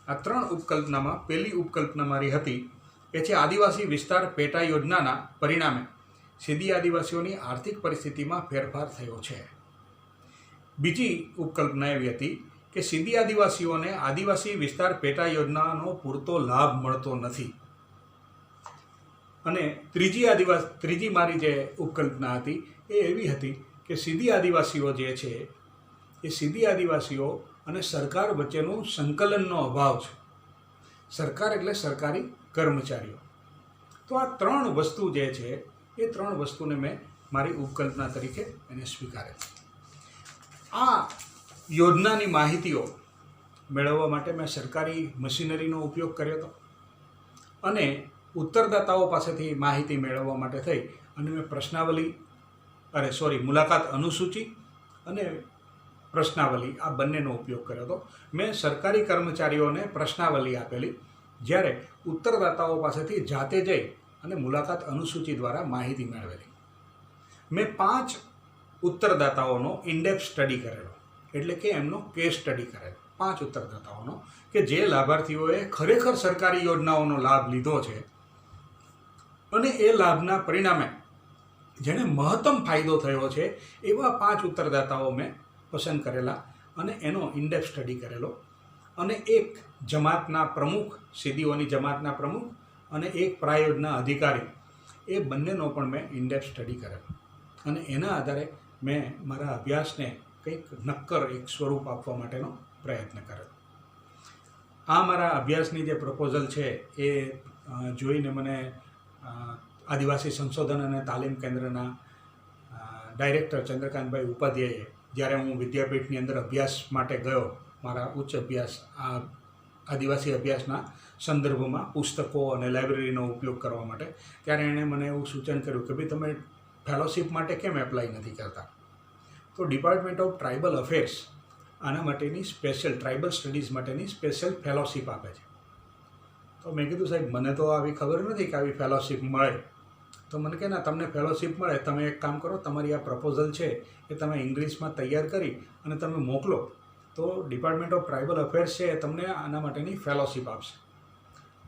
આ 3 ઉપકલ્પનામાં પહેલી ઉપકલ્પના મારી હતી એ છે આદિવાસી વિસ્તાર પેટા યોજનાના પરિણામે સીધી આદિવાસીઓની આર્થિક પરિસ્થિતિમાં ફેરફાર થયો છે. બીજી ઉપકલ્પના એવી હતી કે સીધી આદિવાસીઓને આદિવાસી વિસ્તાર પેટા યોજનાનો પૂરતો લાભ મળતો નથી. અને ત્રીજી મારી જે ઉપકલ્પના હતી એ એવી હતી કે સીધી આદિવાસીઓ જે છે એ સીધી આદિવાસીઓ અને સરકાર વચ્ચેનું સંકલનનો અભાવ છે. સરકાર એટલે સરકારી કર્મચારીઓ. તો આ 3 વસ્તુ જે છે એ 3 વસ્તુને મેં મારી ઉપકલ્પના તરીકે એને સ્વીકારેલ. આ યોજનાની માહિતીઓ મેળવવા માટે મેં સરકારી મશીનરીનો ઉપયોગ કર્યો હતો અને ઉત્તરદાતાઓ પાસેથી માહિતી મેળવવા માટે થઈ અને મેં મુલાકાત અનુસૂચિ અને પ્રશ્નાવલી આ બંનેનો ઉપયોગ કર્યો હતો. મેં સરકારી કર્મચારીઓને પ્રશ્નાવલી આપેલી, જ્યારે ઉત્તરદાતાઓ પાસેથી જાતે જઈ અને મુલાકાત અનુસૂચિ દ્વારા માહિતી મેળવેલી. મેં 5 ઉત્તરદાતાઓનો ઇન્ડેપ્થ સ્ટડી કરેલો, એટલે કે એમનો કેસ સ્ટડી કરેલો. 5 ઉત્તરદાતાઓનો કે જે લાભાર્થીઓએ ખરેખર સરકારી યોજનાઓનો લાભ લીધો છે અને એ લાભના પરિણામે જેને મહત્તમ ફાયદો થયો છે એવા 5 ઉત્તરદાતાઓ મેં પસંદ કરેલા અને એનો ઇન્ડેપ્થ સ્ટડી કરેલો. અને એક જમાતના પ્રમુખ, સીડીઓની જમાતના પ્રમુખ અને એક પ્રાયોજના અધિકારી, એ બંનેનો પણ મેં ઇન્ડેપ્થ સ્ટડી કરેલો. અને એના આધારે મેં મારા અભ્યાસને કંઈક નક્કર એક સ્વરૂપ આપવા માટેનો પ્રયત્ન કર્યો. આ મારા અભ્યાસની જે પ્રપોઝલ છે એ જોઈને મને આદિવાસી સંશોધન અને તાલીમ કેન્દ્રના ડાયરેક્ટર ચંદ્રકાંતભાઈ ઉપાધ્યાયે, જ્યારે હું વિદ્યાપીઠની અંદર અભ્યાસ માટે ગયો, મારા ઉચ્ચ અભ્યાસ આ આદિવાસી અભ્યાસના સંદર્ભમાં પુસ્તકો અને લાઇબ્રેરીનો ઉપયોગ કરવા માટે, ત્યારે એણે મને એવું સૂચન કર્યું કે ભાઈ તમે ફેલોશિપ માટે કેમ એપ્લાય નથી કરતા. તો ડિપાર્ટમેન્ટ ઓફ ટ્રાઇબલ અફેર્સ આના માટેની સ્પેશિયલ ટ્રાઇબલ સ્ટડીઝ માટેની સ્પેશિયલ ફેલોશિપ આપે છે. તો મેં કીધું સાહેબ મને તો આવી ખબર નથી કે આવી ફેલોશિપ મળે. તો મને કહે ના, તમને ફેલોશિપ મળે, તમે એક કામ કરો, તમારી આ પ્રપોઝલ છે એ તમે ઇંગ્લિશમાં તૈયાર કરી અને તમે મોકલો, તો ડિપાર્ટમેન્ટ ઓફ ટ્રાઇબલ અફેર્સ છે એ તમને આના માટેની ફેલોશિપ આપશે.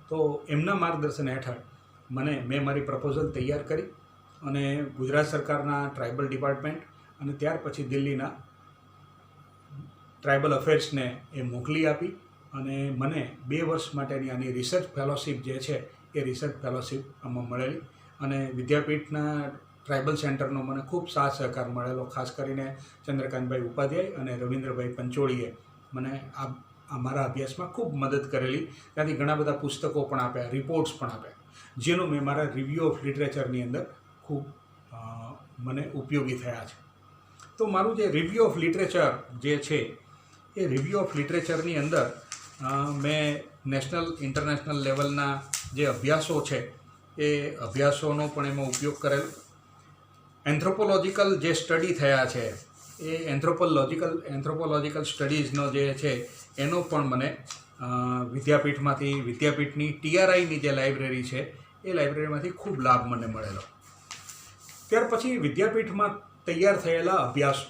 તો એમના માર્ગદર્શન હેઠળ મેં મારી પ્રપોઝલ તૈયાર કરી અને ગુજરાત સરકારના ટ્રાઇબલ ડિપાર્ટમેન્ટ અને ત્યાર પછી દિલ્હીના ટ્રાઇબલ અફેર્સને એ મોકલી આપી અને મને 2 વર્ષ માટેની આની રિસર્ચ ફેલોશિપ જે છે એ રિસર્ચ ફેલોશિપ આમાં મળેલી. અને વિદ્યાપીઠના ટ્રાઇબલ સેન્ટરનો મને ખૂબ સાથ સહકાર મળેલો. ખાસ કરીને ચંદ્રકાંતભાઈ ઉપાધ્યાય અને રવિન્દ્રભાઈ પંચોળીએ મને આ મારા અભ્યાસમાં ખૂબ મદદ કરેલી. ત્યાંથી ઘણા બધા પુસ્તકો પણ આપ્યા, રિપોર્ટ્સ પણ આપ્યા, જેનો મેં મારા રિવ્યૂ ઓફ લિટરેચરની અંદર ખૂબ મને ઉપયોગી થયા છે. તો મારું જે રિવ્યૂ ઓફ લિટરેચર જે છે એ રિવ્યૂ ઓફ લિટરેચરની અંદર મેં નેશનલ ઇન્ટરનેશનલ લેવલના જે અભ્યાસો છે એ અભ્યાસોનો પણ એમાં ઉપયોગ કરેલો. એન્થ્રોપોલોજીકલ જે સ્ટડી થયા છે એ એન્થ્રોપોલોજીકલ સ્ટડીઝનો જે છે એનો પણ મને વિદ્યાપીઠની TRIની જે લાઇબ્રેરી છે એ લાઇબ્રેરીમાંથી ખૂબ લાભ મને મળેલો. ત્યાર પછી વિદ્યાપીઠમાં તૈયાર થયેલા અભ્યાસો,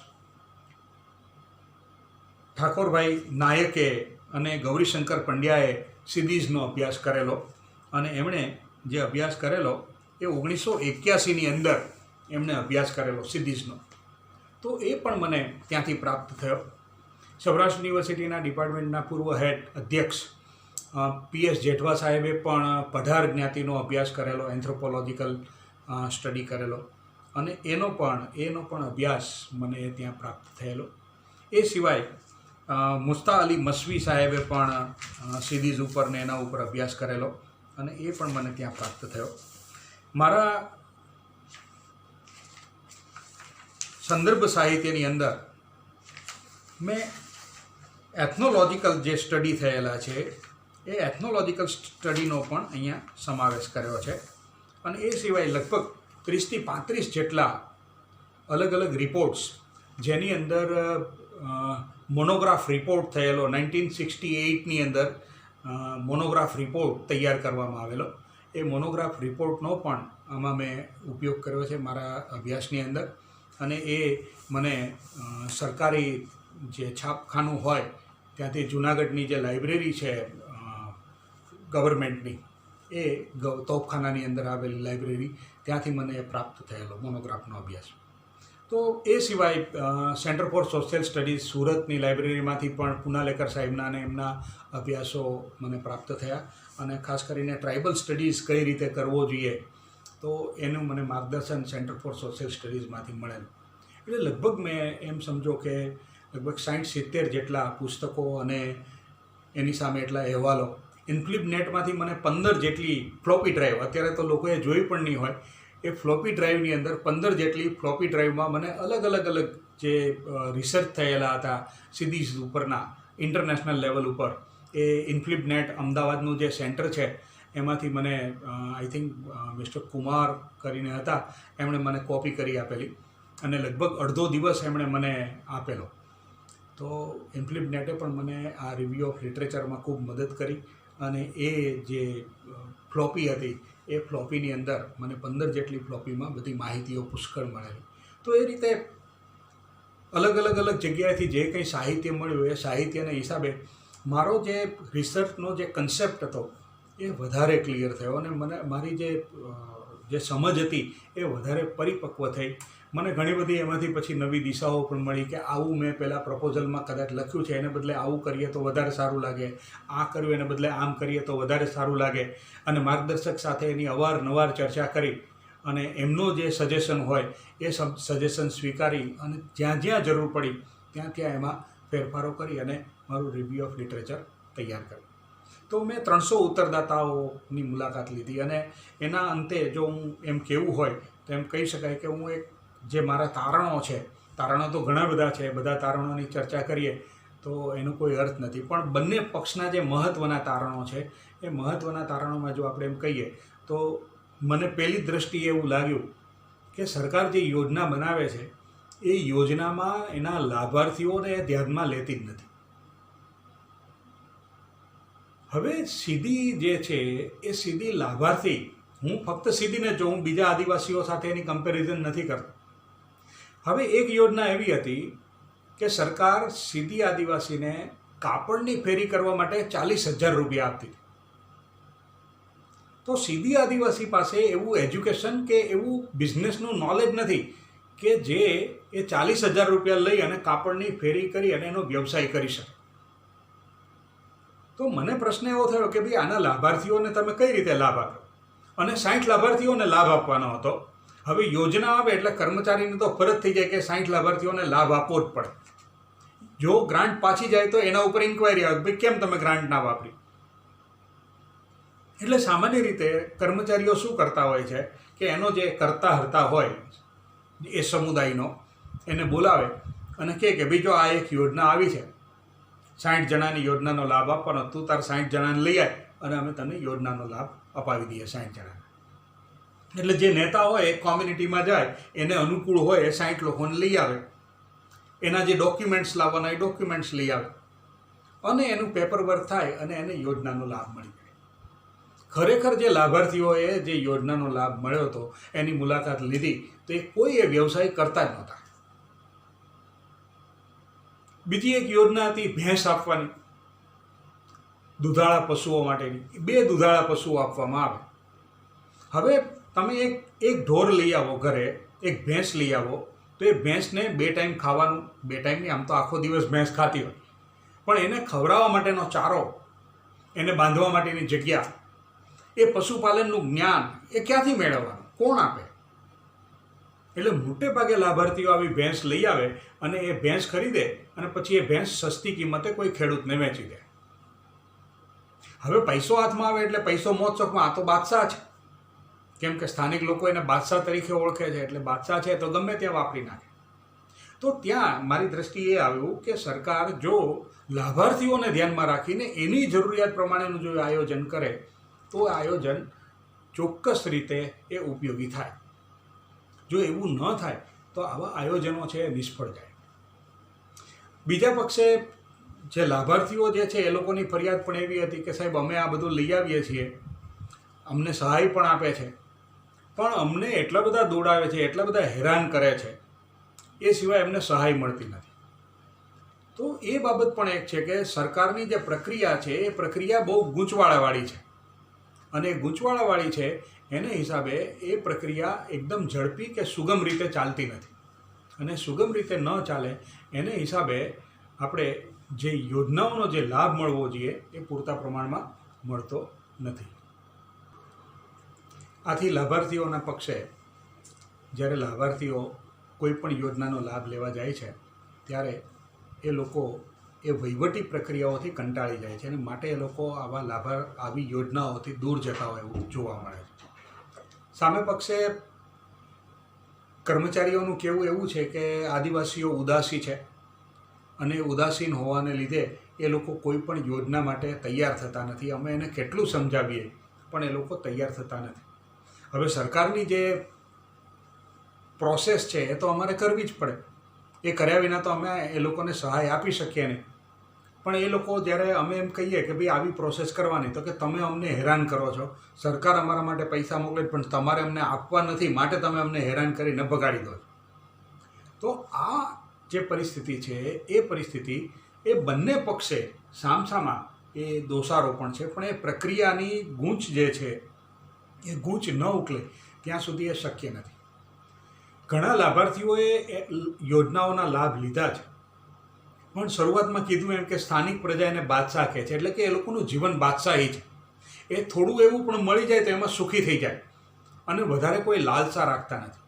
ઠાકોરભાઈ નાયકે અને ગૌરીશંકર પંડ્યાએ સિદ્ધીઝનો અભ્યાસ કરેલો અને એમણે જે અભ્યાસ કરેલો એ 1981ની અંદર એમણે અભ્યાસ કરેલો સિદ્ધીઝનો. તો એ પણ મને ત્યાંથી પ્રાપ્ત થયો. સૌરાષ્ટ્ર યુનિવર્સિટીના ડિપાર્ટમેન્ટના પૂર્વ હેડ અધ્યક્ષ PS જેઠવા સાહેબે પણ પઢાર જ્ઞાતિનો અભ્યાસ કરેલો, એન્થ્રોપોલોજીકલ સ્ટડી કરેલો અને એનો પણ અભ્યાસ મને ત્યાં પ્રાપ્ત થયેલો. એ સિવાય મુસ્તા અલી મસવી સાહેબે પણ સીરીઝ ઉપર ને એના ઉપર અભ્યાસ કરેલો અને એ પણ મને ત્યાં પ્રાપ્ત થયો. મારા સંદર્ભ સાહિત્યની અંદર મેં એથનોલોજીકલ જે સ્ટડી થયેલા છે એ એથનોલોજીકલ સ્ટડીનો પણ અહીંયા સમાવેશ કર્યો છે. અને એ સિવાય લગભગ 30 થી 35 જેટલા અલગ અલગ રિપોર્ટ્સ, જેની અંદર મોનોગ્રાફ રિપોર્ટ થયેલો 1968ની અંદર મોનોગ્રાફ રિપોર્ટ તૈયાર કરવામાં આવેલો. એ મોનોગ્રાફ રિપોર્ટનો પણ આમાં મેં ઉપયોગ કર્યો છે મારા અભ્યાસની અંદર. અને એ મને સરકારી જે છાપખાનું હોય ત્યાંથી જૂનાગઢની જે લાઇબ્રેરી છે ગવર્મેન્ટની, એ તોપખાનાની અંદર આવેલી લાઇબ્રેરી, ત્યાંથી મને પ્રાપ્ત થયેલો મોનોગ્રાફનો અભ્યાસ. તો એ સિવાય સેન્ટર ફોર સોશિયલ સ્ટડીઝ સુરતની લાઇબ્રેરીમાંથી પણ પુનાલેકર સાહેબના અને એમના અભ્યાસો મને પ્રાપ્ત થયા. અને ખાસ કરીને ટ્રાઇબલ સ્ટડીઝ કઈ રીતે કરવો જોઈએ તો એનું મને માર્ગદર્શન સેન્ટર ફોર સોશિયલ સ્ટડીઝમાંથી મળેલું. એટલે લગભગ મેં એમ સમજો કે લગભગ 60-70 જેટલા પુસ્તકો અને એની સામે એટલા અહેવાલો. ઇન્ફ્લિપ નેટમાંથી મને 15 જેટલી ફ્લોપી ડ્રાઈવ, અત્યારે તો લોકોએ જોઈ પણ નહીં હોય, એ ફ્લોપી ડ્રાઈવની અંદર 15 જેટલી ફ્લોપી ડ્રાઈવમાં મને અલગ જે રિસર્ચ થયેલા હતા સીરીઝ ઉપરના ઇન્ટરનેશનલ લેવલ ઉપર, એ ઇન્ફ્લિપ નેટ અમદાવાદનું જે સેન્ટર છે એમાંથી મને આઈ થિંક મિસ્ટર કુમાર કરીને હતા, એમણે મને કોપી કરી આપેલી અને લગભગ અડધો દિવસ એમણે મને આપેલો. તો ઇન્ફ્લિપ નેટે પણ મને આ રિવ્યૂ ઓફ લિટરેચરમાં ખૂબ મદદ કરી અને એ જે ફ્લોપી હતી એ ફ્લોપીની અંદર મને 15 જેટલી ફ્લોપીમાં બધી માહિતીઓ પુષ્કળ મળેલી. તો એ રીતે અલગ જગ્યાએથી જે કંઈ સાહિત્ય મળ્યું એ સાહિત્યના હિસાબે મારો જે રિસર્ચનો જે કન્સેપ્ટ હતો એ વધારે ક્લિયર થયો અને મને મારી જે સમજ હતી એ વધારે પરિપક્વ થઈ. મને ઘણી બધી એમાંથી પછી નવી દિશાઓ પણ મળી કે આવું મેં પહેલાં પ્રપોઝલમાં કદાચ લખ્યું છે, એને બદલે આવું કરીએ તો વધારે સારું લાગે, આ કર્યું એને બદલે આમ કરીએ તો વધારે સારું લાગે. અને માર્ગદર્શક સાથે એની અવારનવાર ચર્ચા કરી અને એમનો જે સજેશન હોય એ સજેશન સ્વીકારી અને જ્યાં જરૂર પડી ત્યાં એમાં ફેરફારો કરી અને મારું રિવ્યૂ ઓફ લિટરેચર તૈયાર કર્યું. તો મેં 300 ઉત્તરદાતાઓની મુલાકાત લીધી અને એના અંતે જો હું એમ કહેવું હોય તો એમ કહી શકાય કે હું એક જે મારા તારણો છે, તારણો તો ઘણા બધા છે, બધા તારણોની ચર્ચા કરીએ તો એનો કોઈ અર્થ નથી, પણ બંને પક્ષના જે મહત્ત્વના તારણો છે એ મહત્ત્વના તારણોમાં જો આપણે એમ કહીએ તો મને પહેલી દૃષ્ટિએ એવું લાગ્યું કે સરકાર જે યોજના બનાવે છે એ યોજનામાં એના લાભાર્થીઓને ધ્યાનમાં લેતી જ નથી. હવે સીધી જે છે એ સીધી લાભાર્થી, હું ફક્ત સીધીને જો હું બીજા આદિવાસીઓ સાથે એની કમ્પેરિઝન નથી કરતો. હવે એક યોજના એવી હતી કે સરકાર સીધી આદિવાસીને કાપડની ફેરી કરવા માટે 40,000 રૂપિયા આપતી હતી. તો સીધી આદિવાસી પાસે એવું એજ્યુકેશન કે એવું બિઝનેસનું નોલેજ નથી કે જે એ 40,000 રૂપિયા લઈ અને કાપડની ફેરી કરી અને એનો વ્યવસાય કરી શકે. તો મને પ્રશ્ન એવો થયો કે ભાઈ આના લાભાર્થીઓને તમે કઈ રીતે લાભ આપો? અને 60 લાભાર્થીઓને લાભ આપવાનો હતો. હવે યોજના આવે એટલે કર્મચારીને તો ફરજ થઈ જાય કે 60 લાભાર્થીઓને લાભ આપવો જ પડે. જો ગ્રાન્ટ પાછી જાય તો એના ઉપર ઇન્ક્વાયરી આવે, ભાઈ કેમ તમે ગ્રાન્ટ ના વાપરી? એટલે સામાન્ય રીતે કર્મચારીઓ શું કરતા હોય છે કે એનો જે કરતા હરતા હોય એ સમુદાયનો, એને બોલાવે અને કહે કે ભાઈ જો આ એક યોજના આવી છે, 60 જણાની યોજનાનો લાભ આપવાનો, તું તાર 60 જણાને લઈ આવ અને અમે તને યોજનાનો લાભ અપાવી દઈએ 60 જણાને. એટલે જે નેતા હોય એ કોમ્યુનિટીમાં જાય, એને અનુકૂળ હોય એ 60 લોકોને લઈ આવે, એના જે ડોક્યુમેન્ટ્સ લાવવાના એ ડોક્યુમેન્ટ્સ લઈ આવે અને એનું પેપર વર્ક થાય અને એને યોજનાનો લાભ મળી જાય. ખરેખર જે લાભાર્થીઓએ જે યોજનાનો લાભ મળ્યો હતો એની મુલાકાત લીધી તો એ કોઈ એ વ્યવસાય કરતા જ નહોતા. બીજી એક યોજના હતી ભેંસ આપવાની, દુધાળા પશુઓ માટેની. 2 દુધાળા પશુઓ આપવામાં આવે. હવે તમે એક ઢોર લઈ આવો ઘરે, એક ભેંસ લઈ આવો તો એ ભેંસને 2 ટાઈમ ખાવાનું, 2 ટાઈમની આમ તો આખો દિવસ ભેંસ ખાતી હોય, પણ એને ખવડાવવા માટેનો ચારો, એને બાંધવા માટેની જગ્યા, એ પશુપાલનનું જ્ઞાન એ ક્યાંથી મેળવવાનું? કોણ આપે? એટલે મોટે ભાગે લાભાર્થીઓ આવી ભેંસ લઈ આવે અને એ ભેંસ ખરીદે અને પછી એ ભેંસ સસ્તી કિંમતે કોઈ ખેડૂતને વેચી દે. હવે પૈસો હાથમાં આવે એટલે પૈસો મોજ શોખમાં, આ તો બાદશાહ છે. કેમ કે સ્થાનિક લોકો એને બાદશાહ તરીકે ઓળખે છે, એટલે બાદશાહ છે તો ગમે ત્યાં વાપરી નાખે. તો ત્યાં મારી દ્રષ્ટિએ એ આવ્યું કે સરકાર જો લાભાર્થીઓને ધ્યાનમાં રાખીને એની જરૂરિયાત પ્રમાણેનું જો આયોજન કરે તો આયોજન ચોક્કસ રીતે એ ઉપયોગી થાય. જો એવું ન થાય તો આવા આયોજનો છે એ નિષ્ફળ જાય. બીજા પક્ષે જે લાભાર્થીઓ જે છે એ લોકોની ફરિયાદ પણ એવી હતી કે સાહેબ અમે આ બધું લઈ આવીએ છીએ, અમને સહાય પણ આપે છે, પણ અમને એટલા બધા દોડાવે છે, એટલા બધા હેરાન કરે છે, એ સિવાય એમને સહાય મળતી નથી. તો એ બાબત પણ એક છે કે સરકારની જે પ્રક્રિયા છે એ પ્રક્રિયા બહુ ગૂંચવાળાવાળી છે, અને એ ગૂંચવાળાવાળી છે એને હિસાબે એ પ્રક્રિયા એકદમ ઝડપી કે સુગમ રીતે ચાલતી નથી. અને સુગમ રીતે ન ચાલે એને હિસાબે આપણે જે યોજનાઓનો જે લાભ મળવો જોઈએ એ પૂરતા પ્રમાણમાં મળતો નથી. આથી લાભાર્થીઓના પક્ષે જ્યારે લાભાર્થીઓ કોઈ પણ યોજનાનો લાભ લેવા જાય છે ત્યારે એ લોકો એ વહીવટી પ્રક્રિયાઓથી કંટાળી જાય છે, અને માટે એ લોકો આવી યોજનાઓથી દૂર જતા હોય એવું જોવા મળે છે. સામે પક્ષે કર્મચારીઓનું કહેવું એવું છે કે આદિવાસીઓ ઉદાસી છે, અને ઉદાસીન હોવાને લીધે એ લોકો કોઈ પણ યોજના માટે તૈયાર થતા નથી. અમે એને કેટલું સમજાવીએ પણ એ લોકો તૈયાર થતા નથી. હવે સરકારની જે પ્રોસેસ છે એ તો અમારે કરવી જ પડે, એ કર્યા વિના તો અમે એ લોકોને સહાય આપી શકીએ નહીં. પણ એ લોકો જ્યારે અમે એમ કહીએ કે ભાઈ આવી પ્રોસેસ કરવાની, તો કે તમે અમને હેરાન કરો છો, સરકાર અમારા માટે પૈસા મોકલે પણ તમારે અમને આપવા નથી, માટે તમે અમને હેરાન કરીને ભગાડી દો. તો આ જે પરિસ્થિતિ છે એ પરિસ્થિતિ એ બંને પક્ષે સામસામા એ દોષારોપણ છે, પણ એ પ્રક્રિયાની ગૂંચ જે છે એ ગૂંચ ન ઉકલે ત્યાં સુધી એ શક્ય નથી. ઘણા લાભાર્થીઓએ યોજનાઓના લાભ લીધા છે, પણ શરૂઆતમાં કીધું એમ કે સ્થાનિક પ્રજા એને બાદશાહ કહે છે, એટલે કે એ લોકોનું જીવન બાદશાહી છે. એ થોડું એવું પણ મળી જાય તો એમાં સુખી થઈ જાય, અને વધારે કોઈ લાલસા રાખતા નથી.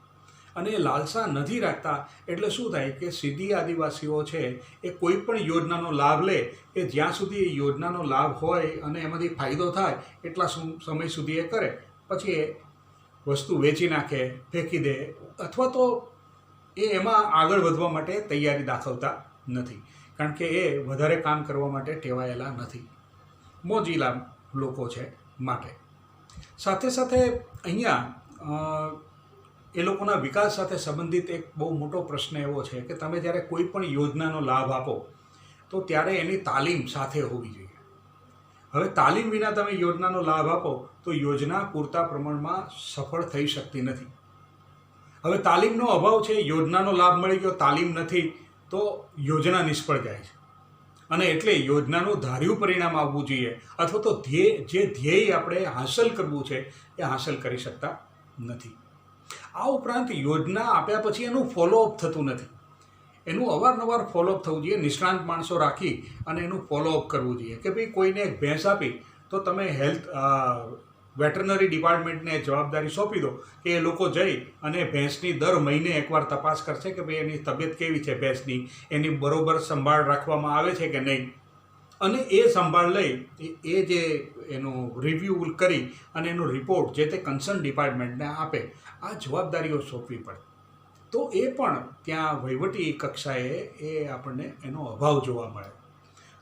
અને એ લાલસા નથી રાખતા એટલે શું થાય કે સીધી આદિવાસીઓ છે એ કોઈ પણ યોજનાનો લાભ લે કે જ્યાં સુધી એ યોજનાનો લાભ હોય અને એમાંથી ફાયદો થાય એટલા સમય સુધી એ કરે, પછી એ વસ્તુ વેચી નાખે, ફેંકી દે, અથવા તો એ એમાં આગળ વધવા માટે તૈયારી દાખવતા નથી, કારણ કે એ વધારે કામ કરવા માટે ટેવાયેલા નથી, મોજીલા લોકો છે માટે. સાથે સાથે અહીંયા એ લોકોના વિકાસ સાથે સંબંધિત એક બહુ મોટો પ્રશ્ન એવો છે કે તમે જ્યારે કોઈ પણ યોજનાનો લાભ આપો તો ત્યારે એની તાલીમ સાથે હોવી જોઈએ. હવે તાલીમ વિના તમે યોજનાનો લાભ આપો તો યોજના પૂરતા પ્રમાણમાં સફળ થઈ શકતી નથી. હવે તાલીમનો અભાવ છે, યોજનાનો લાભ મળી ગયો, તાલીમ નથી, તો યોજના નિષ્ફળ જાય છે. અને એટલે યોજનાનું ધાર્યું પરિણામ આવવું જોઈએ, અથવા તો જે ધ્યેય આપણે હાંસલ કરવું છે એ હાંસલ કરી શકતા નથી. આ ઉપરાંત યોજના આપ્યા પછી એનું ફોલોઅપ થતું નથી. એનું અવારનવાર ફોલોઅપ થવું જોઈએ, નિષ્ણાંત માણસો રાખી અને એનું ફોલોઅપ કરવું જોઈએ કે ભાઈ કોઈને એક ભેંસ આપી તો તમે વેટરનરી ડિપાર્ટમેન્ટને જવાબદારી સોંપી દો કે એ લોકો જઈ અને ભેંસની દર મહિને એકવાર તપાસ કરશે કે ભાઈ એની તબિયત કેવી છે ભેંસની, એની બરોબર સંભાળ રાખવામાં આવે છે કે નહીં, અને એ સંભાળ લઈ એ જે એનું રિવ્યૂ કરી અને એનો રિપોર્ટ જે તે કન્સર્ન ડિપાર્ટમેન્ટને આપે, આ જવાબદારીઓ સોંપવી પડે. તો એ પણ ત્યાં વહીવટી કક્ષાએ એ આપણને એનો અભાવ જોવા મળે.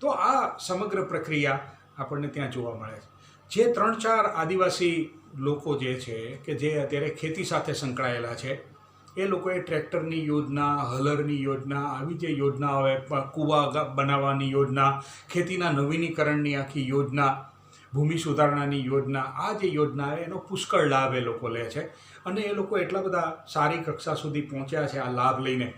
તો આ સમગ્ર પ્રક્રિયા આપણને ત્યાં જોવા મળે છે. જે 3-4 આદિવાસી લોકો જે છે કે જે અત્યારે ખેતી સાથે સંકળાયેલા છે, એ લોકોએ ટ્રેક્ટરની યોજના, હલરની યોજના, આવી જે યોજના આવે, કૂવા બનાવવાની યોજના, ખેતીના નવીનીકરણની આખી યોજના, ભૂમિ સુધારણાની યોજના, આ જે યોજના આવે એનો પુષ્કળ લાભ એ લોકો લે છે. અને એ લોકો એટલા બધા સારી કક્ષા સુધી પહોંચ્યા છે આ લાભ લઈને,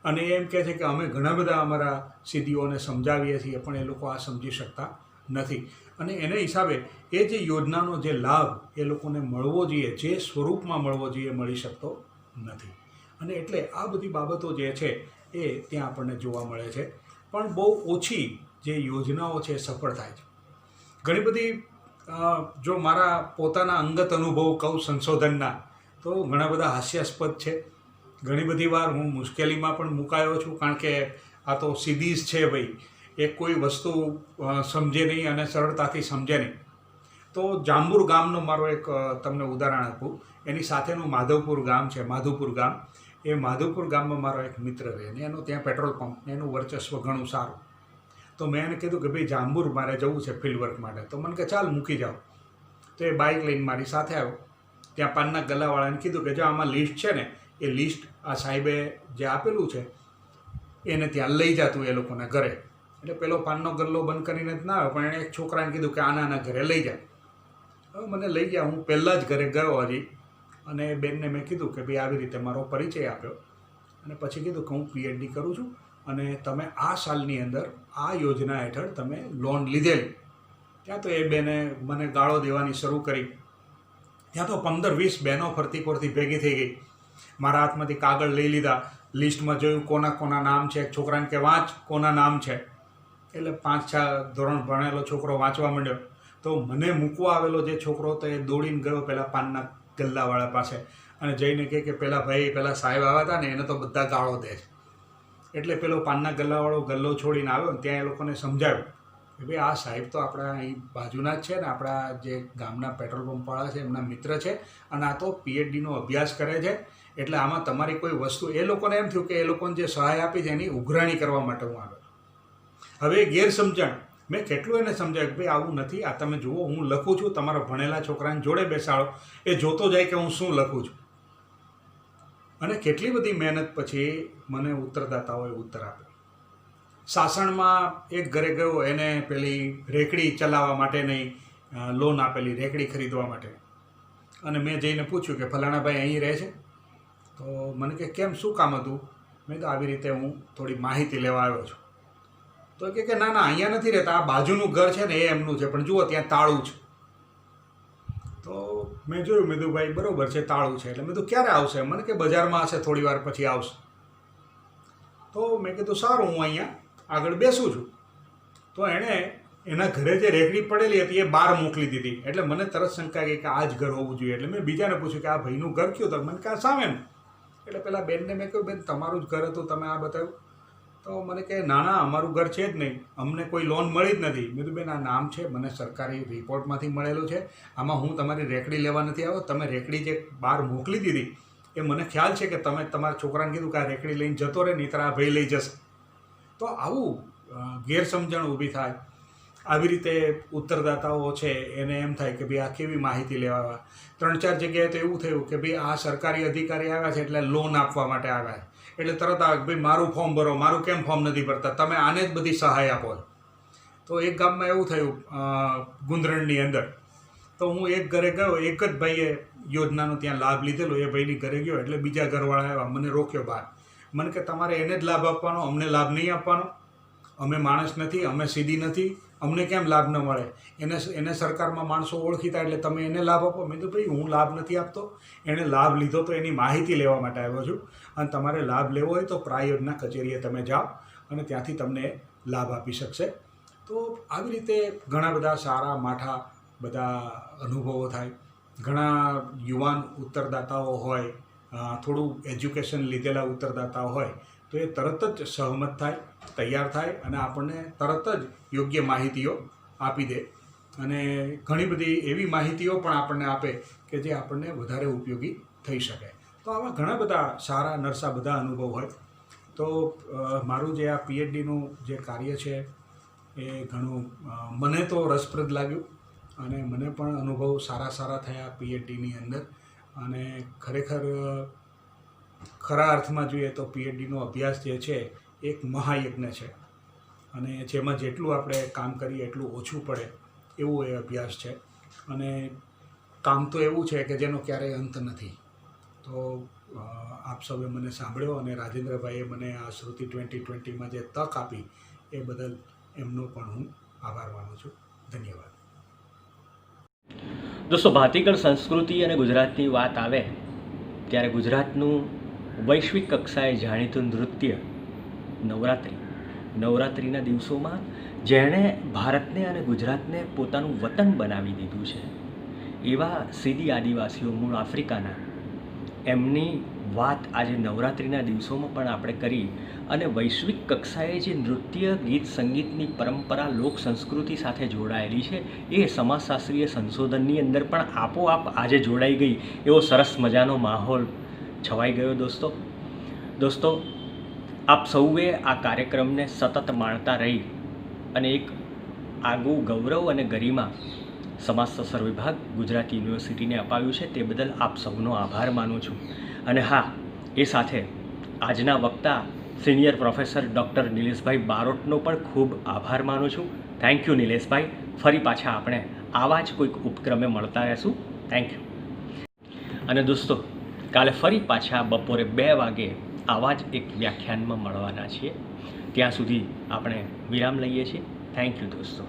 અને એમ કહે છે કે અમે ઘણા બધા અમારા સીડીઓને સમજાવીએ છીએ, પણ એ લોકો આ સમજી શકતા નથી. અને એને હિસાબે એ જે યોજનાનો જે લાભ એ લોકોને મળવો જોઈએ, જે સ્વરૂપમાં મળવો જોઈએ, મળી શકતો નથી. અને એટલે આ બધી બાબતો જે છે એ ત્યાં આપણને જોવા મળે છે. પણ બહુ ઓછી જે યોજનાઓ છે સફળ થાય છે. ઘણી બધી જો મારા પોતાના અંગત અનુભવ કહું સંશોધનના, તો ઘણા બધા હાસ્યાસ્પદ છે. ઘણી બધી વાર હું મુશ્કેલીમાં પણ મુકાયો છું, કારણ કે આ તો સીધી જ છે ભાઈ, એ કોઈ વસ્તુ સમજે નહીં અને સરળતાથી સમજે નહીં. તો જાંબુર ગામનો મારો એક તમને ઉદાહરણ આપું. એની સાથેનું માધવપુર ગામ છે, માધવપુર ગામ. એ માધવપુર ગામમાં મારો એક મિત્ર રહે ને એનું ત્યાં પેટ્રોલ પંપ ને એનું વર્ચસ્વ ઘણું સારું. તો મેં એને કીધું કે ભાઈ જાંબુર મારે જવું છે ફિલ્ડ વર્ક માટે. તો મને કે ચાલ મૂકી જાઓ. તો એ બાઇક લઈને મારી સાથે આવ્યો. ત્યાં પાનના ગલ્લાવાળાને કીધું કે જો આમાં લિસ્ટ છે ને, એ લિસ્ટ આ સાહેબે જે આપેલું છે એને ત્યાં લઈ જતું એ લોકોના ઘરે. એટલે પેલો પાનનો ગલ્લો બંધ કરીને જ ના આવ્યો, પણ એણે એક છોકરાને કીધું કે આના ઘરે લઈ જાય. હવે મને લઈ ગયા, હું પહેલાં જ ઘરે ગયો હજી, અને બેનને મેં કીધું કે ભાઈ આવી રીતે મારો પરિચય આપ્યો, અને પછી કીધું કે હું PhD કરું છું અને તમે આ સાલની અંદર આ યોજના હેઠળ તમે લોન લીધેલી. ત્યાં તો એ બેને મને ગાળો દેવાની શરૂ કરી. ત્યાં તો 15-20 બહેનો ફરતી ફરતી ભેગી થઈ ગઈ. મારા હાથમાંથી કાગળ લઈ લીધા, લિસ્ટમાં જોયું કોના કોના નામ છે. છોકરાને કે વાંચ કોના નામ છે. એટલે 5-6 ધોરણ ભણેલો છોકરો વાંચવા માંડ્યો. તો મને મૂકવા આવેલો જે છોકરો તો એ દોડીને ગયો પહેલાં પાનના ગલ્લાવાળા પાસે અને જઈને કહે કે પેલા ભાઈ પેલા સાહેબ આવ્યા હતા ને એને તો બધા ગાળો દે છે. એટલે પેલો પાનના ગલ્લાવાળો ગલ્લો છોડીને આવ્યો ને ત્યાં એ લોકોને સમજાવ્યું કે ભાઈ આ સાહેબ તો આપણા અહીં બાજુના જ છે ને, આપણા જે ગામના પેટ્રોલ પંપવાળા છે એમના મિત્ર છે, અને આ તો PhDનો અભ્યાસ કરે છે. એટલે આમાં તમારી કોઈ વસ્તુ, એ લોકોને એમ થયું કે એ લોકોને જે સહાય આપી છે એની ઉઘરાણી કરવા માટે હું આવ્યો. હવે ગેરસમજણ, મેં કેટલું એને સમજાવ્યું કે ભાઈ આવું નથી, આ તમે જુઓ હું લખું છું, તમારા ભણેલા છોકરાને જોડે બેસાડો, એ જોતો જાય કે હું શું લખું છું. અને કેટલી બધી મહેનત પછી મને ઉત્તરદાતાઓએ ઉત્તર આપ્યો. સાસણમાં એક ઘરે ગયો, એને પેલી રેકડી ચલાવવા માટેની લોન આપેલી, રેકડી ખરીદવા માટે. અને મેં જઈને પૂછ્યું કે ફલાણા ભાઈ અહીં રહે છે? તો મને કે કેમ, શું કામ હતું? મેં તો આવી રીતે હું થોડી માહિતી લેવા આવ્યો છું. તો કે ના ના અહીંયા નથી રહેતા, આ બાજુનું ઘર છે ને એ એમનું છે, પણ જુઓ ત્યાં તાળું છે. તો મેં જોયું, મેં કીધું ભાઈ બરાબર છે તાળું છે. એટલે મેં કીધું ક્યારે આવશે? મને કે બજારમાં હશે, થોડી વાર પછી આવશે. તો મેં કીધું સારું, હું અહીંયા આગળ બેસું છું. તો એણે એના ઘરે જે રેકડી પડેલી હતી એ બહાર મોકલી દીધી. એટલે મને તરત શંકા ગઈ કે આ જ ઘર હોવું જોઈએ. એટલે મેં બીજાને પૂછ્યું કે આ ભાઈનું ઘર કયું? તો મને કે આ સામેનું. એટલે પેલા બેનને મેં કહ્યું બેન તમારું જ ઘર હતું, તમે આ બતાવ્યું? તો મને કહે ના ના અમારું ઘર છે જ નહીં, અમને કોઈ લોન મળી જ નથી. મેં કીધું બેન આ નામ છે, મને સરકારી રિપોર્ટમાંથી મળેલું છે, આમાં હું તમારી રેકડી લેવા નથી આવ્યો. તમે રેકડી જે બહાર મોકલી દીધી એ મને ખ્યાલ છે કે તમે તમારા છોકરાને કીધું કે આ રેકડી લઈને જતો રહે, નહીં તો આ ભાઈ લઈ જશે. તો આવું ગેરસમજણ ઊભી થાય. આવી રીતે ઉત્તરદાતાઓ છે એને એમ થાય કે ભાઈ આ કેવી માહિતી લેવા આવ્યા. 3-4 જગ્યાએ તો એવું થયું કે ભાઈ આ સરકારી અધિકારી આવ્યા છે એટલે લોન આપવા માટે આવ્યા છે. એટલે તરત આવે કે ભાઈ મારું ફોર્મ ભરો, મારું કેમ ફોર્મ નથી ભરતા, તમે આને જ બધી સહાય આપો. તો એક ગામમાં એવું થયું ગુંદરણની અંદર. તો હું એક ઘરે ગયો, એક જ ભાઈએ યોજનાનો ત્યાં લાભ લીધેલો, એ ભાઈની ઘરે ગયો એટલે બીજા ઘરવાળા આવ્યા, મને રોક્યો બહાર. મને કે તમારે એને જ લાભ આપવાનો, અમને લાભ નહીં આપવાનો, અમે માણસ નથી, અમે સીધી નથી, અમને કેમ લાભ ન મળે? એને સરકારમાં માણસો ઓળખીતા એટલે તમે એને લાભ આપો. મેં તો ભાઈ હું લાભ નથી આપતો, એણે લાભ લીધો તો એની માહિતી લેવા માટે આવ્યો છું, અને તમારે લાભ લેવો હોય તો પ્રાયોજના કચેરીએ તમે જાઓ અને ત્યાંથી તમને લાભ આપી શકશે. તો આવી રીતે ઘણા બધા સારા માઠા બધા અનુભવો થાય. ઘણા યુવાન ઉત્તરદાતાઓ હોય, થોડું એજ્યુકેશન લીધેલા ઉત્તરદાતાઓ હોય, તો એ તરત જ સહમત થાય, તૈયાર થાય અને આપણને તરત જ યોગ્ય માહિતીઓ આપી દે. અને ઘણી બધી એવી માહિતીઓ પણ આપણને આપે કે જે આપણને વધારે ઉપયોગી થઈ શકે. તો આવા ઘણા બધા સારા નરસા બધા અનુભવ હોય. તો મારું જે આ PhDનું જે કાર્ય છે એ ઘણું મને તો રસપ્રદ લાગ્યું, અને મને પણ અનુભવ સારા થયા PhDની અંદર. અને ખરેખર ખરા અર્થમાં જોઈએ તો PhDનો અભ્યાસ જે છે એક મહાયજ્ઞ છે, અને જેમાં જેટલું આપણે કામ કરીએ એટલું ઓછું પડે એવો એ અભ્યાસ છે. અને કામ તો એવું છે કે જેનો ક્યારેય અંત નથી. તો આપ સૌએ મને સાંભળ્યો, અને રાજેન્દ્રભાઈએ મને આ શ્રુતિ 2020માં જે તક આપી એ બદલ એમનો પણ હું આભાર માનું છું. ધન્યવાદ. દોસ્તો, ભાતીગળ સંસ્કૃતિ અને ગુજરાતની વાત આવે ત્યારે ગુજરાતનું વૈશ્વિક કક્ષાએ જાણીતું નૃત્ય નવરાત્રિના દિવસોમાં જેણે ભારતને અને ગુજરાતને પોતાનું વતન બનાવી દીધું છે, એવા સીધી આદિવાસીઓ મૂળ આફ્રિકાના, એમની વાત આજે નવરાત્રિના દિવસોમાં પણ આપણે કરી અને વૈશ્વિક કક્ષાએ જે નૃત્ય ગીત સંગીતની પરંપરા લોક સંસ્કૃતિ સાથે જોડાયેલી છે એ સમાજશાસ્ત્રીય સંશોધનની અંદર પણ આપોઆપ આજે જોડાઈ ગઈ એવો સરસ મજાનો માહોલ છવાઈ ગયો દોસ્તો આપ સૌએ આ કાર્યક્રમને સતત માણતા રહી અને એક આગવું ગૌરવ અને ગરિમા સમાજશાસ્ત્ર વિભાગ ગુજરાત યુનિવર્સિટીને અપાવ્યું છે તે બદલ આપ સૌનો આભાર માનું છું. અને હા, એ સાથે આજના વક્તા સિનિયર પ્રોફેસર ડૉક્ટર નિલેશભાઈ બારોટનો પણ ખૂબ આભાર માનું છું. થેન્ક યુ નિલેશભાઈ. ફરી પાછા આપણે આવા જ કોઈક ઉપક્રમે મળતા રહેશું. Thank you. અને દોસ્તો, કાલે ફરી પાછા બપોરે 2 વાગે આવા જ એક વ્યાખ્યાનમાં મળવાના છીએ. ત્યાં સુધી આપણે વિરામ લઈએ છીએ. થેન્ક યુ દોસ્તો.